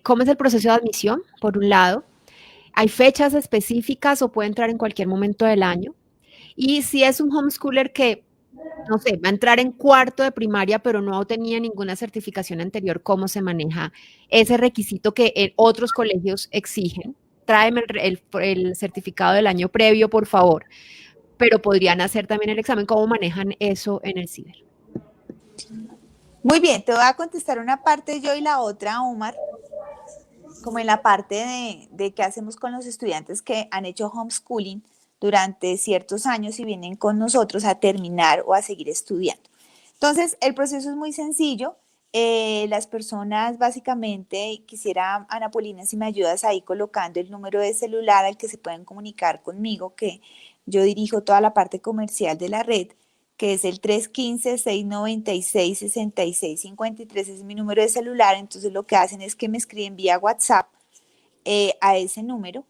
¿cómo es el proceso de admisión? Por un lado, ¿hay fechas específicas o puede entrar en cualquier momento del año? Y si es un homeschooler que, no sé, va a entrar en cuarto de primaria, pero no tenía ninguna certificación anterior, ¿cómo se maneja ese requisito que otros colegios exigen? Tráeme el certificado del año previo, por favor. Pero podrían hacer también el examen. ¿Cómo manejan eso en el ciber? Muy bien, te voy a contestar una parte yo y la otra, Omar, como en la parte de qué hacemos con los estudiantes que han hecho homeschooling durante ciertos años y vienen con nosotros a terminar o a seguir estudiando. Entonces, el proceso es muy sencillo. Las personas básicamente, quisiera, Ana Polina, si me ayudas ahí colocando el número de celular al que se pueden comunicar conmigo, que yo dirijo toda la parte comercial de la red, que es el 315-696-6653, es mi número de celular. Entonces lo que hacen es que me escriben vía WhatsApp a ese número.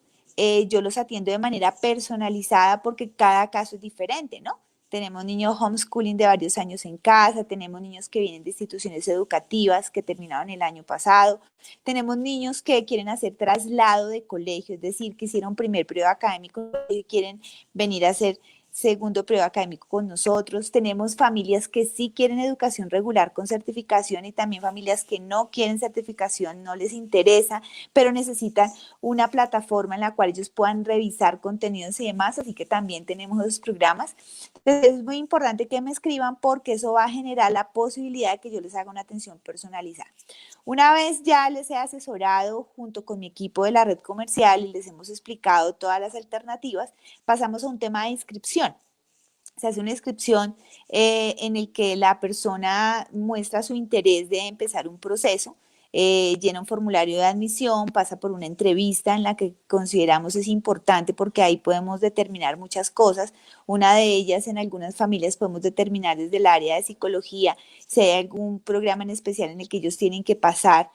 Yo los atiendo de manera personalizada porque cada caso es diferente, ¿no? Tenemos niños homeschooling de varios años en casa, tenemos niños que vienen de instituciones educativas que terminaron el año pasado, tenemos niños que quieren hacer traslado de colegio, es decir, que hicieron primer periodo académico y quieren venir a hacer segundo periodo académico con nosotros. Tenemos familias que sí quieren educación regular con certificación y también familias que no quieren certificación, no les interesa, pero necesitan una plataforma en la cual ellos puedan revisar contenidos y demás, así que también tenemos esos programas. Entonces es muy importante que me escriban porque eso va a generar la posibilidad de que yo les haga una atención personalizada. Una vez ya les he asesorado junto con mi equipo de la red comercial y les hemos explicado todas las alternativas, pasamos a un tema de inscripción. Se hace una inscripción en el que la persona muestra su interés de empezar un proceso, llena un formulario de admisión, pasa por una entrevista en la que consideramos es importante porque ahí podemos determinar muchas cosas. Una de ellas, en algunas familias podemos determinar desde el área de psicología si hay algún programa en especial en el que ellos tienen que pasar,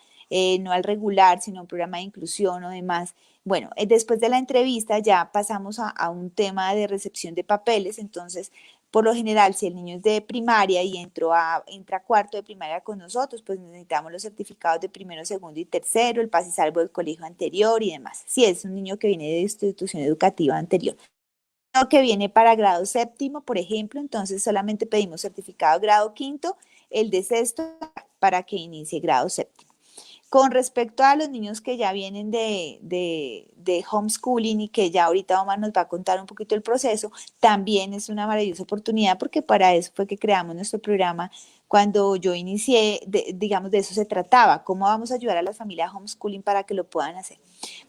no al regular, sino un programa de inclusión o demás. Bueno, después de la entrevista ya pasamos a un tema de recepción de papeles. Entonces, por lo general, si el niño es de primaria y entra a cuarto de primaria con nosotros, pues necesitamos los certificados de primero, segundo y tercero, el pase y salvo del colegio anterior y demás. Si es un niño que viene de institución educativa anterior. Uno que viene para grado séptimo, por ejemplo, entonces solamente pedimos certificado de grado quinto, el de sexto para que inicie grado séptimo. Con respecto a los niños que ya vienen de homeschooling y que ya ahorita Omar nos va a contar un poquito el proceso, también es una maravillosa oportunidad porque para eso fue que creamos nuestro programa. Cuando yo inicié, digamos, de eso se trataba, cómo vamos a ayudar a las familias homeschooling para que lo puedan hacer.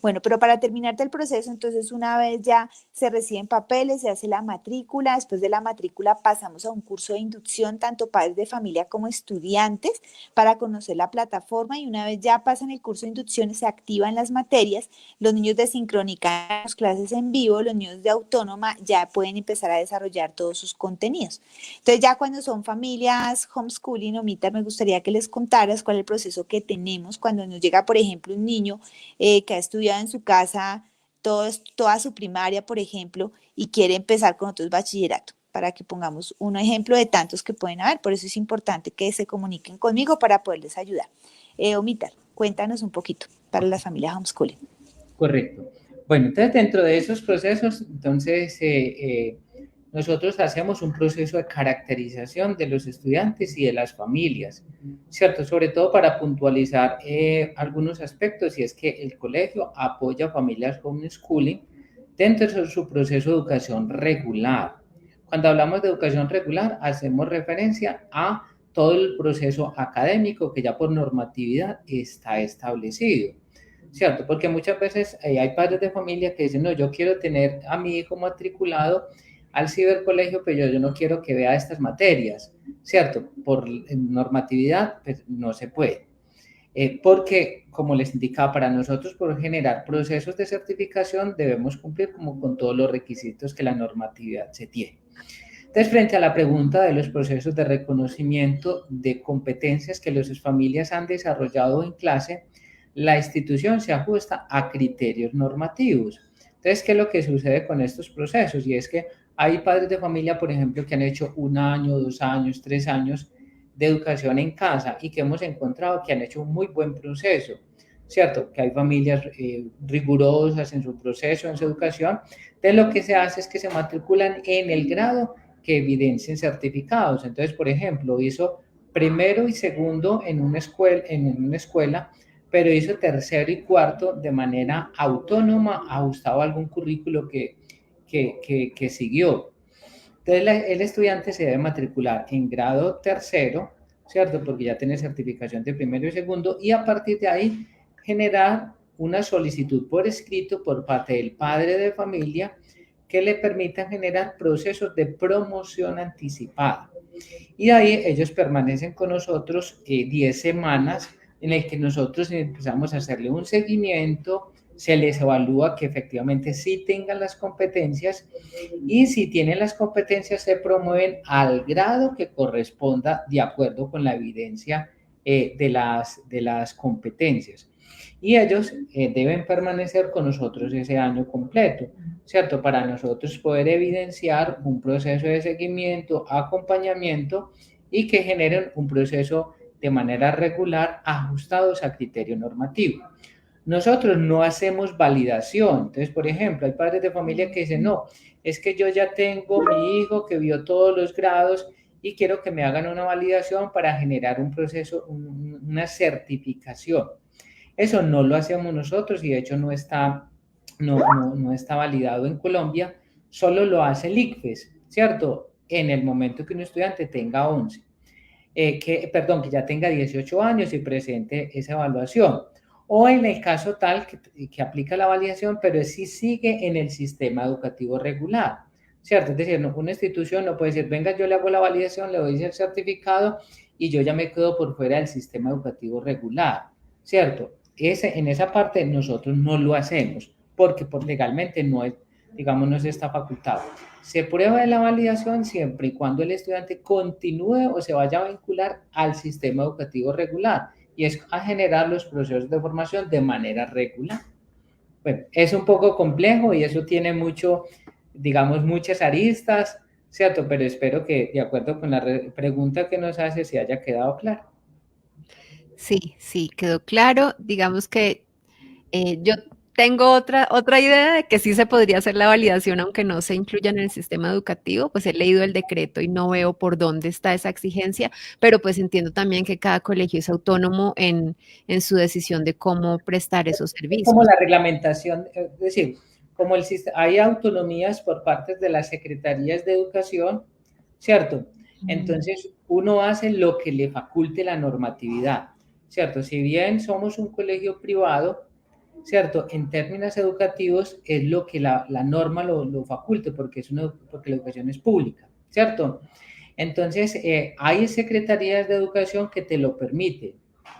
Bueno, pero para terminarte el proceso, entonces una vez ya se reciben papeles, se hace la matrícula, después de la matrícula pasamos a un curso de inducción, tanto padres de familia como estudiantes, para conocer la plataforma y una vez ya pasan el curso de inducción se activan las materias, los niños de sincrónica las clases en vivo, los niños de autónoma ya pueden empezar a desarrollar todos sus contenidos. Entonces ya cuando son familias homeschooling, Omita, me gustaría que les contaras cuál es el proceso que tenemos cuando nos llega, por ejemplo, un niño que ha estudiado en su casa toda su primaria, por ejemplo, y quiere empezar con otros bachillerato, para que pongamos un ejemplo de tantos que pueden haber. Por eso es importante que se comuniquen conmigo para poderles ayudar. Omitar, cuéntanos un poquito para las familias homeschooling. Correcto. Bueno, entonces dentro de esos procesos, entonces nosotros hacemos un proceso de caracterización de los estudiantes y de las familias, ¿cierto? Sobre todo para puntualizar algunos aspectos, y es que el colegio apoya a familias homeschooling dentro de su proceso de educación regular. Cuando hablamos de educación regular, hacemos referencia a todo el proceso académico que ya por normatividad está establecido, ¿cierto? Porque muchas veces hay padres de familia que dicen, no, yo quiero tener a mi hijo matriculado al cibercolegio, pero yo no quiero que vea estas materias, ¿cierto? Por normatividad, pues no se puede. Porque, como les indicaba, para nosotros por generar procesos de certificación debemos cumplir como con todos los requisitos que la normatividad se tiene. Entonces, frente a la pregunta de los procesos de reconocimiento de competencias que las familias han desarrollado en clase, la institución se ajusta a criterios normativos. Entonces, ¿qué es lo que sucede con estos procesos? Y es que hay padres de familia, por ejemplo, que han hecho 1 año, 2 años, 3 años de educación en casa y que hemos encontrado que han hecho un muy buen proceso, ¿cierto? Que hay familias rigurosas en su proceso, en su educación. Entonces, lo que se hace es que se matriculan en el grado que evidencien certificados. Entonces, por ejemplo, hizo primero y segundo en una escuela, pero hizo tercero y cuarto de manera autónoma, ajustado a algún currículo que siguió. Entonces, el estudiante se debe matricular en grado tercero, ¿cierto? Porque ya tiene certificación de primero y segundo, y a partir de ahí generar una solicitud por escrito por parte del padre de familia que le permitan generar procesos de promoción anticipada. Y de ahí ellos permanecen con nosotros 10 semanas en el que nosotros empezamos a hacerle un seguimiento, se les evalúa que efectivamente sí tengan las competencias y si tienen las competencias se promueven al grado que corresponda de acuerdo con la evidencia de las competencias. Y ellos deben permanecer con nosotros ese año completo, ¿cierto? Para nosotros poder evidenciar un proceso de seguimiento, acompañamiento y que generen un proceso de manera regular ajustados a criterio normativo. Nosotros no hacemos validación. Entonces, por ejemplo, hay padres de familia que dicen, no, es que yo ya tengo mi hijo que vio todos los grados y quiero que me hagan una validación para generar un proceso, una certificación. Eso no lo hacemos nosotros y de hecho no está validado en Colombia, solo lo hace el ICFES, ¿cierto? En el momento que un estudiante tenga 11, que ya tenga 18 años y presente esa evaluación. O en el caso tal que aplica la validación, pero sí sigue en el sistema educativo regular, ¿cierto? Es decir, una institución no puede decir, venga, yo le hago la validación, le doy el certificado y yo ya me quedo por fuera del sistema educativo regular, ¿cierto? En esa parte nosotros no lo hacemos, porque legalmente no es, digamos, no se está facultado. Se prueba la validación siempre y cuando el estudiante continúe o se vaya a vincular al sistema educativo regular, y es a generar los procesos de formación de manera regular. Bueno, es un poco complejo y eso tiene muchas aristas, ¿cierto? Pero espero que, de acuerdo con la pregunta que nos hace, se haya quedado claro. Sí, quedó claro. Digamos que yo tengo otra idea de que sí se podría hacer la validación, aunque no se incluya en el sistema educativo. Pues he leído el decreto y no veo por dónde está esa exigencia, pero pues entiendo también que cada colegio es autónomo en su decisión de cómo prestar esos Es como servicios. la reglamentación, es decir, como hay autonomías por parte de las secretarías de educación, ¿cierto? Entonces, uno hace lo que le faculte la normatividad, ¿cierto? Si bien somos un colegio privado, ¿cierto? En términos educativos es lo que la norma lo faculte, porque la educación es pública, ¿cierto? Entonces, hay secretarías de educación que te lo permiten,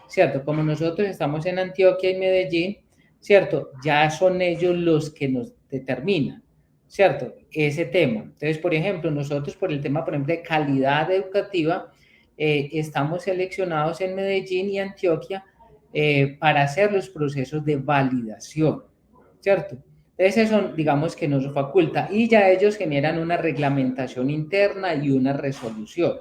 ¿cierto? Como nosotros estamos en Antioquia y Medellín, ¿cierto? Ya son ellos los que nos determinan, ¿cierto? Ese tema. Entonces, por ejemplo, nosotros por el tema, por ejemplo, de calidad educativa, estamos seleccionados en Medellín y Antioquia para hacer los procesos de validación, ¿cierto? Entonces eso, digamos que nos faculta y ya ellos generan una reglamentación interna y una resolución,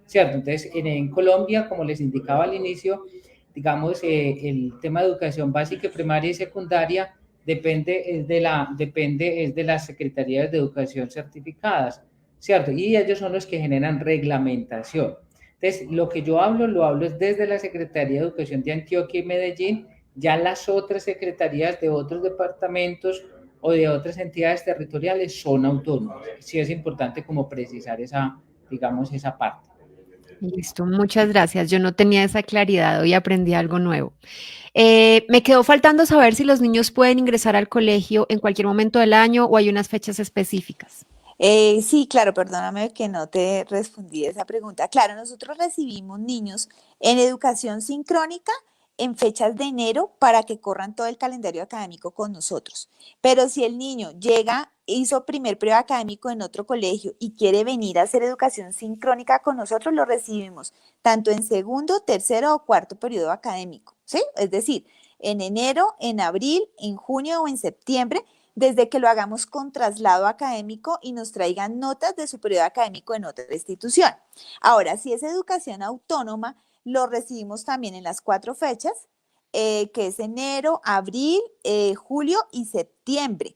¿cierto? Entonces en Colombia, como les indicaba al inicio, digamos, el tema de educación básica, primaria y secundaria depende es de las secretarías de educación certificadas, ¿cierto? Y ellos son los que generan reglamentación. Entonces, lo que yo hablo, lo hablo desde la Secretaría de Educación de Antioquia y Medellín, ya las otras secretarías de otros departamentos o de otras entidades territoriales son autónomas. Sí es importante como precisar esa, digamos, esa parte. Listo, muchas gracias. Yo no tenía esa claridad, hoy aprendí algo nuevo. Me quedó faltando saber si los niños pueden ingresar al colegio en cualquier momento del año o hay unas fechas específicas. Sí, claro, perdóname que no te respondí esa pregunta. Claro, nosotros recibimos niños en educación sincrónica en fechas de enero para que corran todo el calendario académico con nosotros. Pero si el niño llega, hizo primer periodo académico en otro colegio y quiere venir a hacer educación sincrónica con nosotros, lo recibimos tanto en segundo, tercero o cuarto periodo académico, ¿sí? Es decir, en enero, en abril, en junio o en septiembre desde que lo hagamos con traslado académico y nos traigan notas de su periodo académico en otra institución. Ahora, si es educación autónoma, lo recibimos también en las 4 fechas, que es enero, abril, julio y septiembre.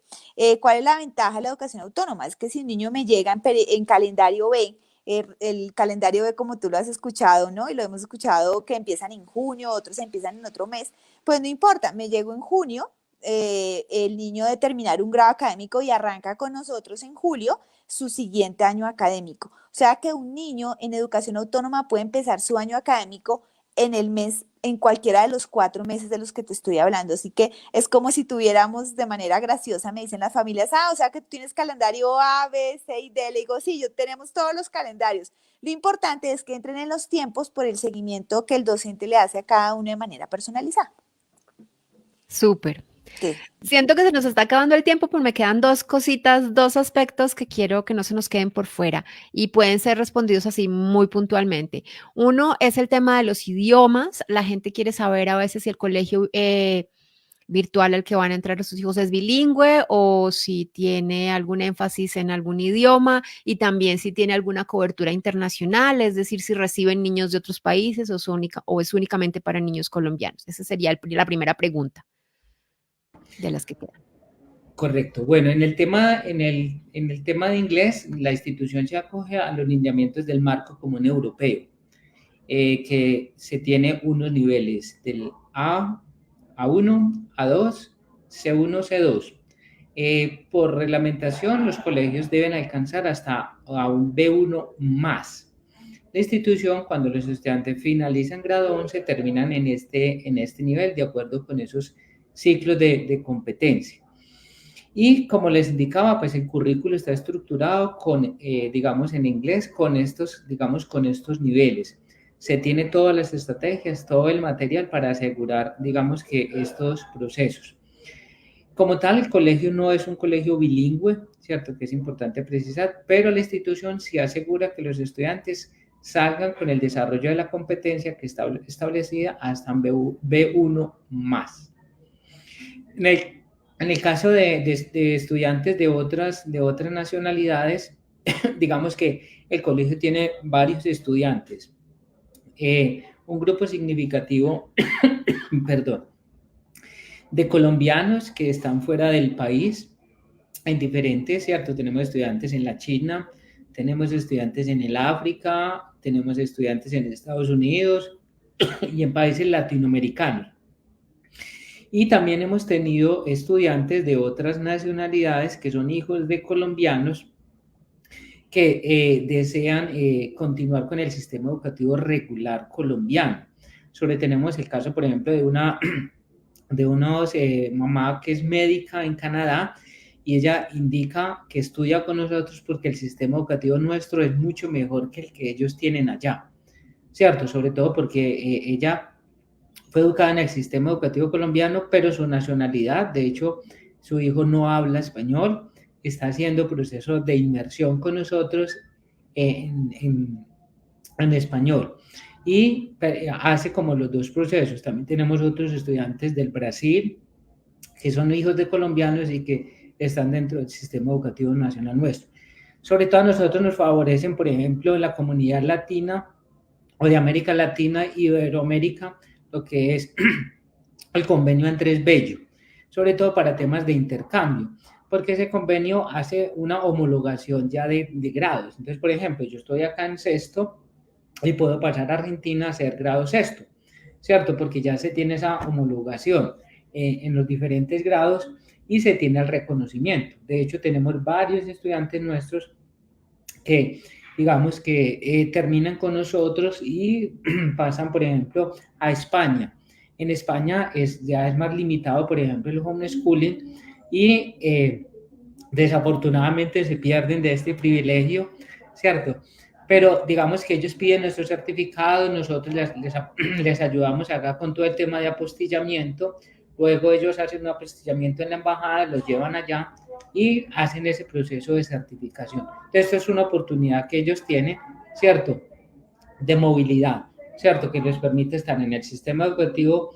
¿Cuál es la ventaja de la educación autónoma? Es que si un niño me llega en calendario B, el calendario B como tú lo has escuchado, ¿no? Y lo hemos escuchado que empiezan en junio, otros empiezan en otro mes, pues no importa, me llego en junio, el niño de terminar un grado académico y arranca con nosotros en julio su siguiente año académico. O sea que un niño en educación autónoma puede empezar su año académico en el mes, en cualquiera de los 4 meses de los que te estoy hablando. Así que es como si tuviéramos de manera graciosa, me dicen las familias, o sea que tú tienes calendario A, B, C y D. Le digo, sí, yo tenemos todos los calendarios. Lo importante es que entren en los tiempos por el seguimiento que el docente le hace a cada uno de manera personalizada. Súper. Sí. Siento que se nos está acabando el tiempo, pero me quedan dos cositas, dos aspectos que quiero que no se nos queden por fuera y pueden ser respondidos así muy puntualmente. Uno es el tema de los idiomas. La gente quiere saber a veces si el colegio virtual al que van a entrar sus hijos es bilingüe o si tiene algún énfasis en algún idioma y también si tiene alguna cobertura internacional, es decir, si reciben niños de otros países o es únicamente para niños colombianos. Esa sería la primera pregunta de las que quedan. Correcto. Bueno, en el tema de inglés, la institución se acoge a los lineamientos del marco común europeo, que se tiene unos niveles del A1, A2, C1, C2. Por reglamentación, los colegios deben alcanzar hasta a un B1 más. La institución, cuando los estudiantes finalizan grado 11, terminan en este nivel de acuerdo con esos ciclos de competencia. Y como les indicaba, pues el currículo está estructurado con, digamos, en inglés, con estos niveles. Se tiene todas las estrategias, todo el material para asegurar, digamos, que estos procesos. Como tal, el colegio no es un colegio bilingüe, ¿cierto? Que es importante precisar, pero la institución sí asegura que los estudiantes salgan con el desarrollo de la competencia que está establecida hasta un B1 más. En el caso de estudiantes de otras nacionalidades, digamos que el colegio tiene varios estudiantes. Un grupo significativo, perdón, de colombianos que están fuera del país, en diferentes, ¿cierto? Tenemos estudiantes en la China, tenemos estudiantes en el África, tenemos estudiantes en Estados Unidos y en países latinoamericanos. Y también hemos tenido estudiantes de otras nacionalidades que son hijos de colombianos que desean continuar con el sistema educativo regular colombiano. Tenemos el caso, por ejemplo, de una mamá que es médica en Canadá y ella indica que estudia con nosotros porque el sistema educativo nuestro es mucho mejor que el que ellos tienen allá, ¿cierto? Sobre todo porque ella fue educada en el sistema educativo colombiano, pero su nacionalidad, de hecho, su hijo no habla español, está haciendo procesos de inmersión con nosotros en español. Y hace como los dos procesos. También tenemos otros estudiantes del Brasil que son hijos de colombianos y que están dentro del sistema educativo nacional nuestro. Sobre todo a nosotros nos favorecen, por ejemplo, la comunidad latina o de América Latina y Iberoamérica, lo que es el convenio Andrés Bello, sobre todo para temas de intercambio, porque ese convenio hace una homologación ya de grados. Entonces, por ejemplo, yo estoy acá en sexto y puedo pasar a Argentina a hacer grado sexto, ¿cierto? Porque ya se tiene esa homologación en los diferentes grados y se tiene el reconocimiento. De hecho, tenemos varios estudiantes nuestros que, digamos, que terminan con nosotros y pasan, por ejemplo, a España. En España ya es más limitado, por ejemplo, el homeschooling y desafortunadamente se pierden de este privilegio, ¿cierto? Pero digamos que ellos piden nuestros certificados, nosotros les ayudamos acá con todo el tema de apostillamiento, luego ellos hacen un apostillamiento en la embajada, los llevan allá y hacen ese proceso de certificación. Esto es una oportunidad que ellos tienen, ¿cierto? De movilidad, ¿cierto? Que les permite estar en el sistema educativo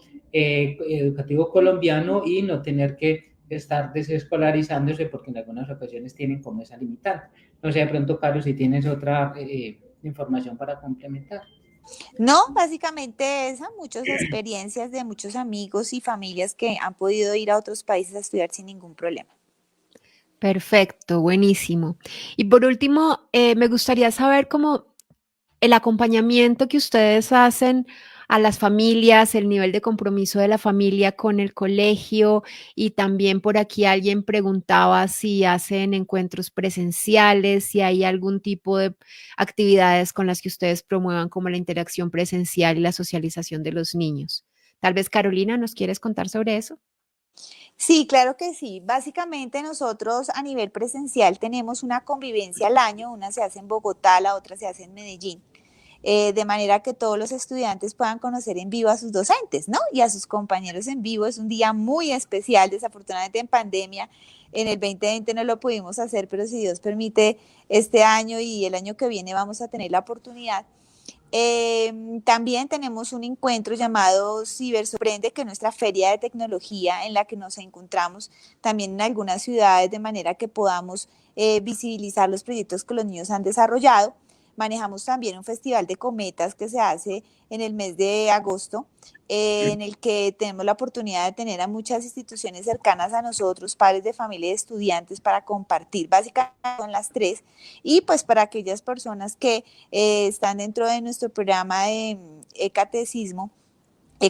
colombiano y no tener que estar desescolarizándose porque en algunas ocasiones tienen como esa limitante. No sé, de pronto, Carlos, si tienes otra información para complementar. No, básicamente esa, muchas experiencias de muchos amigos y familias que han podido ir a otros países a estudiar sin ningún problema. Perfecto, buenísimo. Y por último, me gustaría saber cómo el acompañamiento que ustedes hacen a las familias, el nivel de compromiso de la familia con el colegio, y también por aquí alguien preguntaba si hacen encuentros presenciales, si hay algún tipo de actividades con las que ustedes promuevan como la interacción presencial y la socialización de los niños. Tal vez Carolina, ¿nos quieres contar sobre eso? Sí, claro que sí. Básicamente nosotros a nivel presencial tenemos una convivencia al año, una se hace en Bogotá, la otra se hace en Medellín, de manera que todos los estudiantes puedan conocer en vivo a sus docentes, ¿no? Y a sus compañeros en vivo. Es un día muy especial, desafortunadamente en pandemia, en el 2020 no lo pudimos hacer, pero si Dios permite, este año y el año que viene vamos a tener la oportunidad. También tenemos un encuentro llamado Cibersorprende, que es nuestra feria de tecnología en la que nos encontramos también en algunas ciudades de manera que podamos visibilizar los proyectos que los niños han desarrollado. Manejamos también un festival de cometas que se hace en el mes de agosto, en el que tenemos la oportunidad de tener a muchas instituciones cercanas a nosotros, padres de familia y estudiantes, para compartir. Básicamente son las tres. Y pues para aquellas personas que están dentro de nuestro programa de catecismo,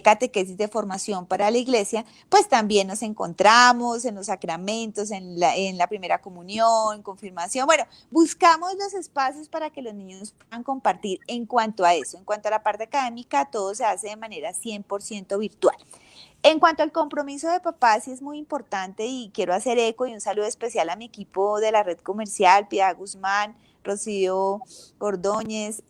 catequesis de formación para la iglesia, pues también nos encontramos en los sacramentos, en la primera comunión, confirmación. Bueno, buscamos los espacios para que los niños puedan compartir en cuanto a eso. En cuanto a la parte académica, todo se hace de manera 100% virtual. En cuanto al compromiso de papás, sí es muy importante y quiero hacer eco y un saludo especial a mi equipo de la red comercial, Piedad Guzmán, Rocío Ordóñez,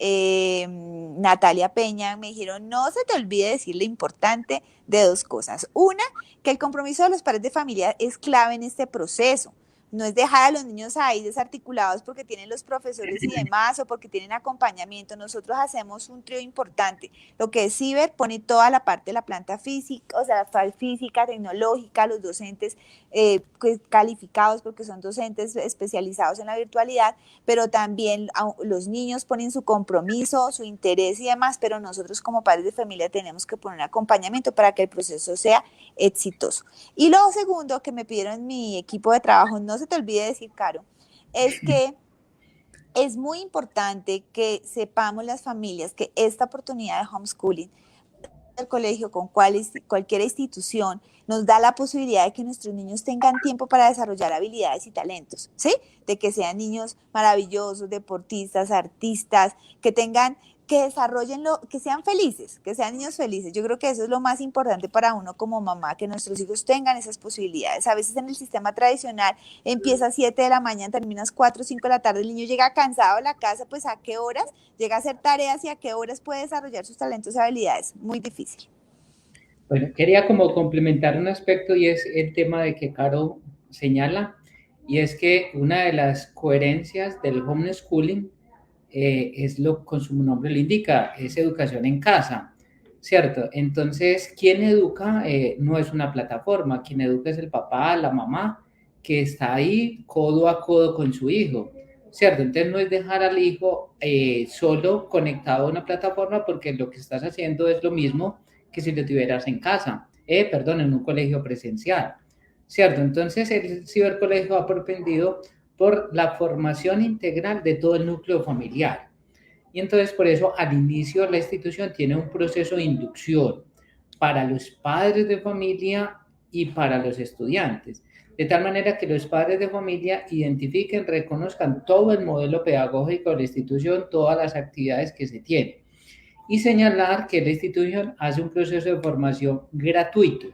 Natalia Peña. Me dijeron, no se te olvide decir lo importante de dos cosas. Una, que el compromiso de los padres de familia es clave en este proceso, No es dejar a los niños ahí desarticulados porque tienen los profesores y demás o porque tienen acompañamiento. Nosotros hacemos un trío importante. Lo que es ciber pone toda la parte de la planta física, o sea, física, tecnológica, los docentes calificados porque son docentes especializados en la virtualidad, pero también los niños ponen su compromiso, su interés y demás, pero nosotros como padres de familia tenemos que poner acompañamiento para que el proceso sea exitoso. Y lo segundo que me pidieron en mi equipo de trabajo, no se te olvide decir, Caro, es que es muy importante que sepamos las familias que esta oportunidad de homeschooling del colegio con cualquier institución nos da la posibilidad de que nuestros niños tengan tiempo para desarrollar habilidades y talentos, ¿sí? De que sean niños maravillosos, deportistas, artistas, que desarrollen que sean felices, que sean niños felices. Yo creo que eso es lo más importante para uno como mamá, que nuestros hijos tengan esas posibilidades. A veces en el sistema tradicional empieza a 7 de la mañana, terminas 4 o 5 de la tarde, el niño llega cansado a la casa, pues ¿a qué horas llega a hacer tareas y a qué horas puede desarrollar sus talentos y habilidades? Muy difícil. Bueno, quería como complementar un aspecto y es el tema de que Caro señala, y es que una de las coherencias del homeschooling es lo con su nombre lo indica, es educación en casa, ¿cierto? Entonces, quien educa no es una plataforma, quien educa es el papá, la mamá, que está ahí codo a codo con su hijo, ¿cierto? Entonces no es dejar al hijo solo conectado a una plataforma porque lo que estás haciendo es lo mismo que si lo tuvieras en casa, perdón, en un colegio presencial, ¿cierto? Entonces el cibercolegio ha propendido por la formación integral de todo el núcleo familiar. Y entonces por eso al inicio la institución tiene un proceso de inducción para los padres de familia y para los estudiantes, de tal manera que los padres de familia identifiquen, reconozcan todo el modelo pedagógico de la institución, todas las actividades que se tienen. Y señalar que la institución hace un proceso de formación gratuito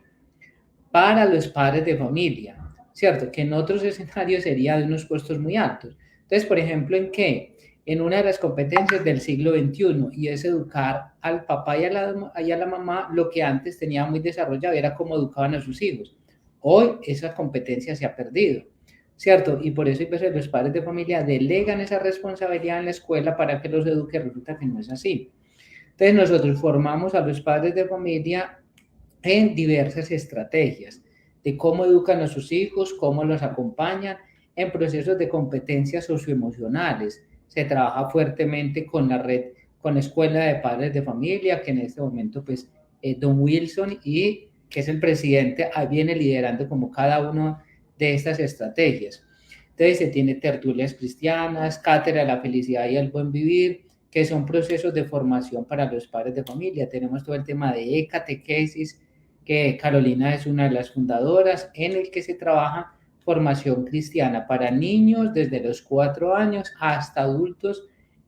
para los padres de familia, ¿cierto? Que en otros escenarios sería de unos costos muy altos. Entonces, por ejemplo, ¿en qué? En una de las competencias del siglo XXI, y es educar al papá y a la mamá, lo que antes tenía muy desarrollado, era cómo educaban a sus hijos. Hoy esa competencia se ha perdido, ¿cierto? Y por eso los padres de familia delegan esa responsabilidad en la escuela para que los eduque, resulta que no es así. Entonces nosotros formamos a los padres de familia en diversas estrategias de cómo educan a sus hijos, cómo los acompañan en procesos de competencias socioemocionales. Se trabaja fuertemente con la red, con la Escuela de Padres de Familia, que en este momento, pues, Don Wilson, y que es el presidente, viene liderando como cada una de estas estrategias. Entonces se tiene tertulias cristianas, cátedra de la felicidad y el buen vivir, que son procesos de formación para los padres de familia. Tenemos todo el tema de catequesis, que Carolina es una de las fundadoras, en el que se trabaja formación cristiana para niños desde los 4 años hasta adultos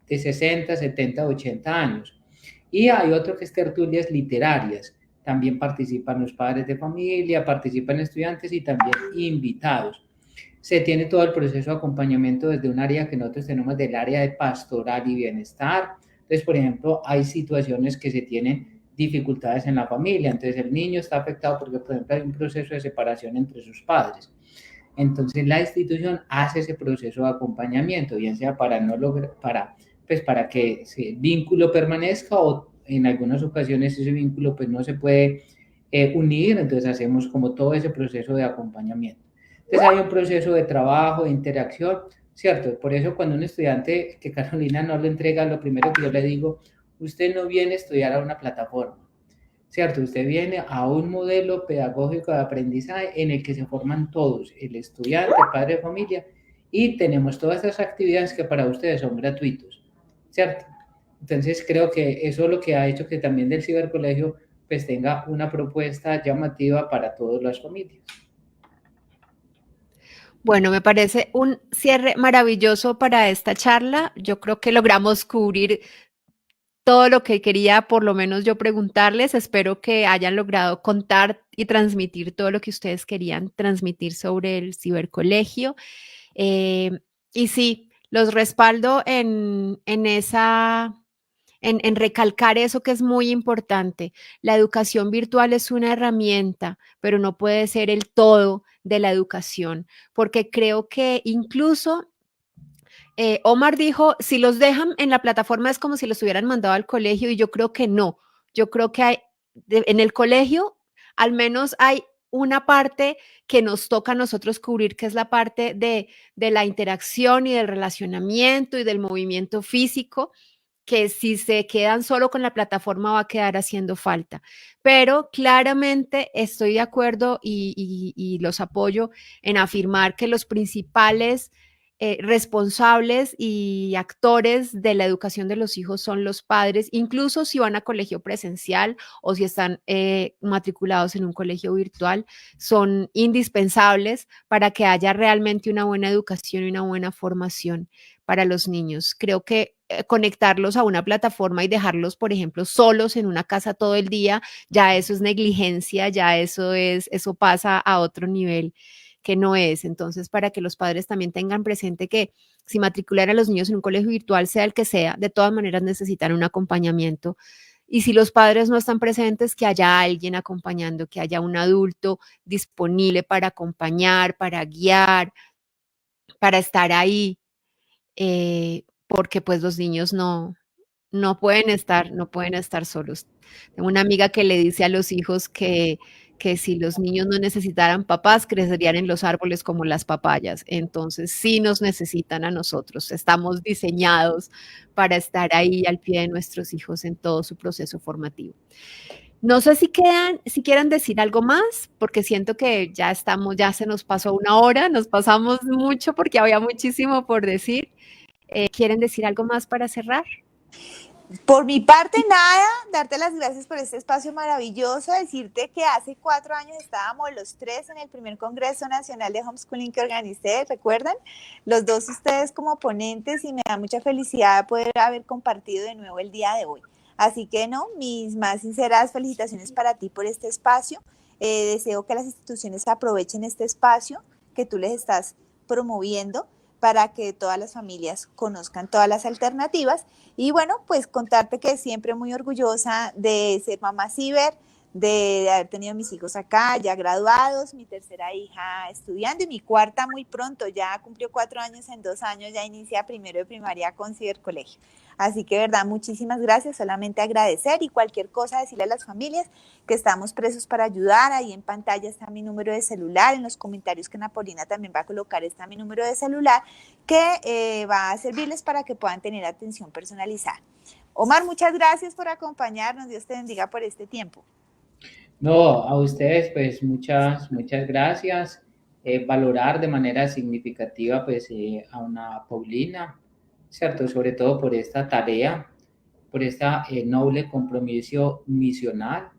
de 60, 70, 80 años. Y hay otro que es tertulias literarias. También participan los padres de familia, participan estudiantes y también invitados. Se tiene todo el proceso de acompañamiento desde un área que nosotros tenemos del área de pastoral y bienestar. Entonces, por ejemplo, hay situaciones que se tienen dificultades en la familia. Entonces, el niño está afectado porque, por ejemplo, hay un proceso de separación entre sus padres. Entonces, la institución hace ese proceso de acompañamiento, bien sea para no lograr, para que ese vínculo permanezca, o en algunas ocasiones ese vínculo pues no se puede unir, entonces hacemos como todo ese proceso de acompañamiento. Entonces hay un proceso de trabajo, de interacción, ¿cierto? Por eso cuando un estudiante, que Carolina no lo entrega, lo primero que yo le digo, usted no viene a estudiar a una plataforma, ¿cierto? Usted viene a un modelo pedagógico de aprendizaje en el que se forman todos, el estudiante, el padre de familia, y tenemos todas estas actividades que para ustedes son gratuitos, ¿cierto? Entonces creo que eso es lo que ha hecho que también del cibercolegio pues tenga una propuesta llamativa para todas las familias. Bueno, me parece un cierre maravilloso para esta charla. Yo creo que logramos cubrir todo lo que quería, por lo menos yo preguntarles. Espero que hayan logrado contar y transmitir todo lo que ustedes querían transmitir sobre el cibercolegio. Y sí, los respaldo en esa en recalcar eso que es muy importante. La educación virtual es una herramienta, pero no puede ser el todo de la educación, porque creo que incluso Omar dijo, si los dejan en la plataforma es como si los hubieran mandado al colegio y yo creo que no. Yo creo que en el colegio al menos hay una parte que nos toca a nosotros cubrir, que es la parte de la interacción y del relacionamiento y del movimiento físico, que si se quedan solo con la plataforma va a quedar haciendo falta. Pero claramente estoy de acuerdo y los apoyo en afirmar que los principales responsables y actores de la educación de los hijos son los padres, incluso si van a colegio presencial o si están matriculados en un colegio virtual, son indispensables para que haya realmente una buena educación y una buena formación para los niños. Creo que conectarlos a una plataforma y dejarlos, por ejemplo, solos en una casa todo el día, ya eso es negligencia, ya eso pasa a otro nivel que no es. Entonces, para que los padres también tengan presente que si matricular a los niños en un colegio virtual, sea el que sea, de todas maneras necesitan un acompañamiento. Y si los padres no están presentes, que haya alguien acompañando, que haya un adulto disponible para acompañar, para guiar, para estar ahí, porque pues los niños no pueden estar solos. Tengo una amiga que le dice a los hijos que si los niños no necesitaran papás, crecerían en los árboles como las papayas. Entonces, sí nos necesitan a nosotros. Estamos diseñados para estar ahí al pie de nuestros hijos en todo su proceso formativo. No sé si quieran decir algo más, porque siento que ya se nos pasó una hora, nos pasamos mucho porque había muchísimo por decir. ¿Quieren decir algo más para cerrar? Por mi parte, nada, darte las gracias por este espacio maravilloso, decirte que hace 4 años estábamos los 3 en el primer Congreso Nacional de Homeschooling que organicé, ¿recuerdan? Los 2 ustedes como ponentes y me da mucha felicidad poder haber compartido de nuevo el día de hoy. Así que no, mis más sinceras felicitaciones para ti por este espacio. Deseo que las instituciones aprovechen este espacio que tú les estás promoviendo para que todas las familias conozcan todas las alternativas. Y bueno, pues contarte que siempre muy orgullosa de ser mamá ciber, de haber tenido mis hijos acá, ya graduados, mi tercera hija estudiando y mi cuarta muy pronto, ya cumplió 4 años, en 2 años ya inicia primero de primaria con cibercolegio. Así que, verdad, muchísimas gracias, solamente agradecer y cualquier cosa decirle a las familias que estamos presos para ayudar. Ahí en pantalla está mi número de celular, en los comentarios que Napolina también va a colocar está mi número de celular, que va a servirles para que puedan tener atención personalizada. Omar, muchas gracias por acompañarnos, Dios te bendiga por este tiempo. No, a ustedes pues muchas gracias. Valorar de manera significativa pues a una Paulina, ¿cierto? Sobre todo por esta tarea, por esta noble compromiso misional,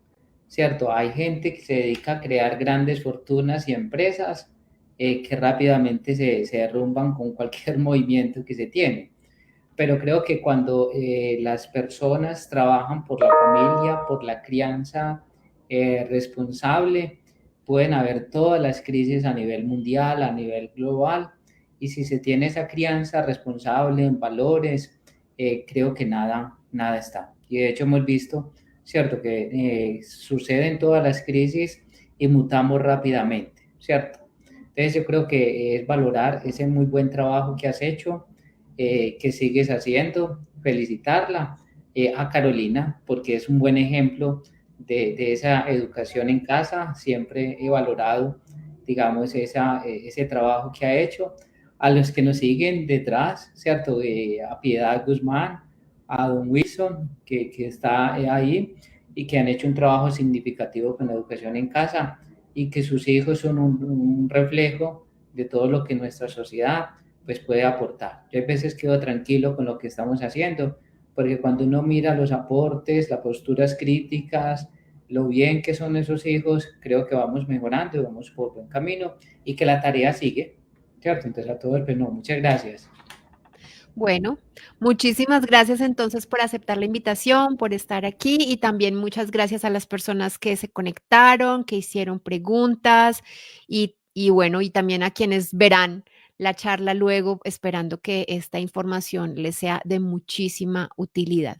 ¿cierto? Hay gente que se dedica a crear grandes fortunas y empresas que rápidamente se derrumban con cualquier movimiento que se tiene. Pero creo que cuando las personas trabajan por la familia, por la crianza responsable, pueden haber todas las crisis a nivel mundial, a nivel global, y si se tiene esa crianza responsable en valores, creo que nada está. Y de hecho hemos visto, ¿cierto?, que suceden todas las crisis y mutamos rápidamente, ¿cierto? Entonces yo creo que es valorar ese muy buen trabajo que has hecho, que sigues haciendo, felicitarla, a Carolina, porque es un buen ejemplo de esa educación en casa. Siempre he valorado, digamos, ese trabajo que ha hecho. A los que nos siguen detrás, ¿cierto? A Piedad Guzmán, a Don Wilson, que está ahí y que han hecho un trabajo significativo con la educación en casa y que sus hijos son un reflejo de todo lo que nuestra sociedad pues puede aportar. Yo a veces quedo tranquilo con lo que estamos haciendo, porque cuando uno mira los aportes, las posturas críticas, lo bien que son esos hijos, creo que vamos mejorando y vamos por buen camino y que la tarea sigue, ¿cierto? Entonces a todo el pleno, muchas gracias. Bueno, muchísimas gracias entonces por aceptar la invitación, por estar aquí y también muchas gracias a las personas que se conectaron, que hicieron preguntas y bueno, y también a quienes verán la charla luego, esperando que esta información les sea de muchísima utilidad.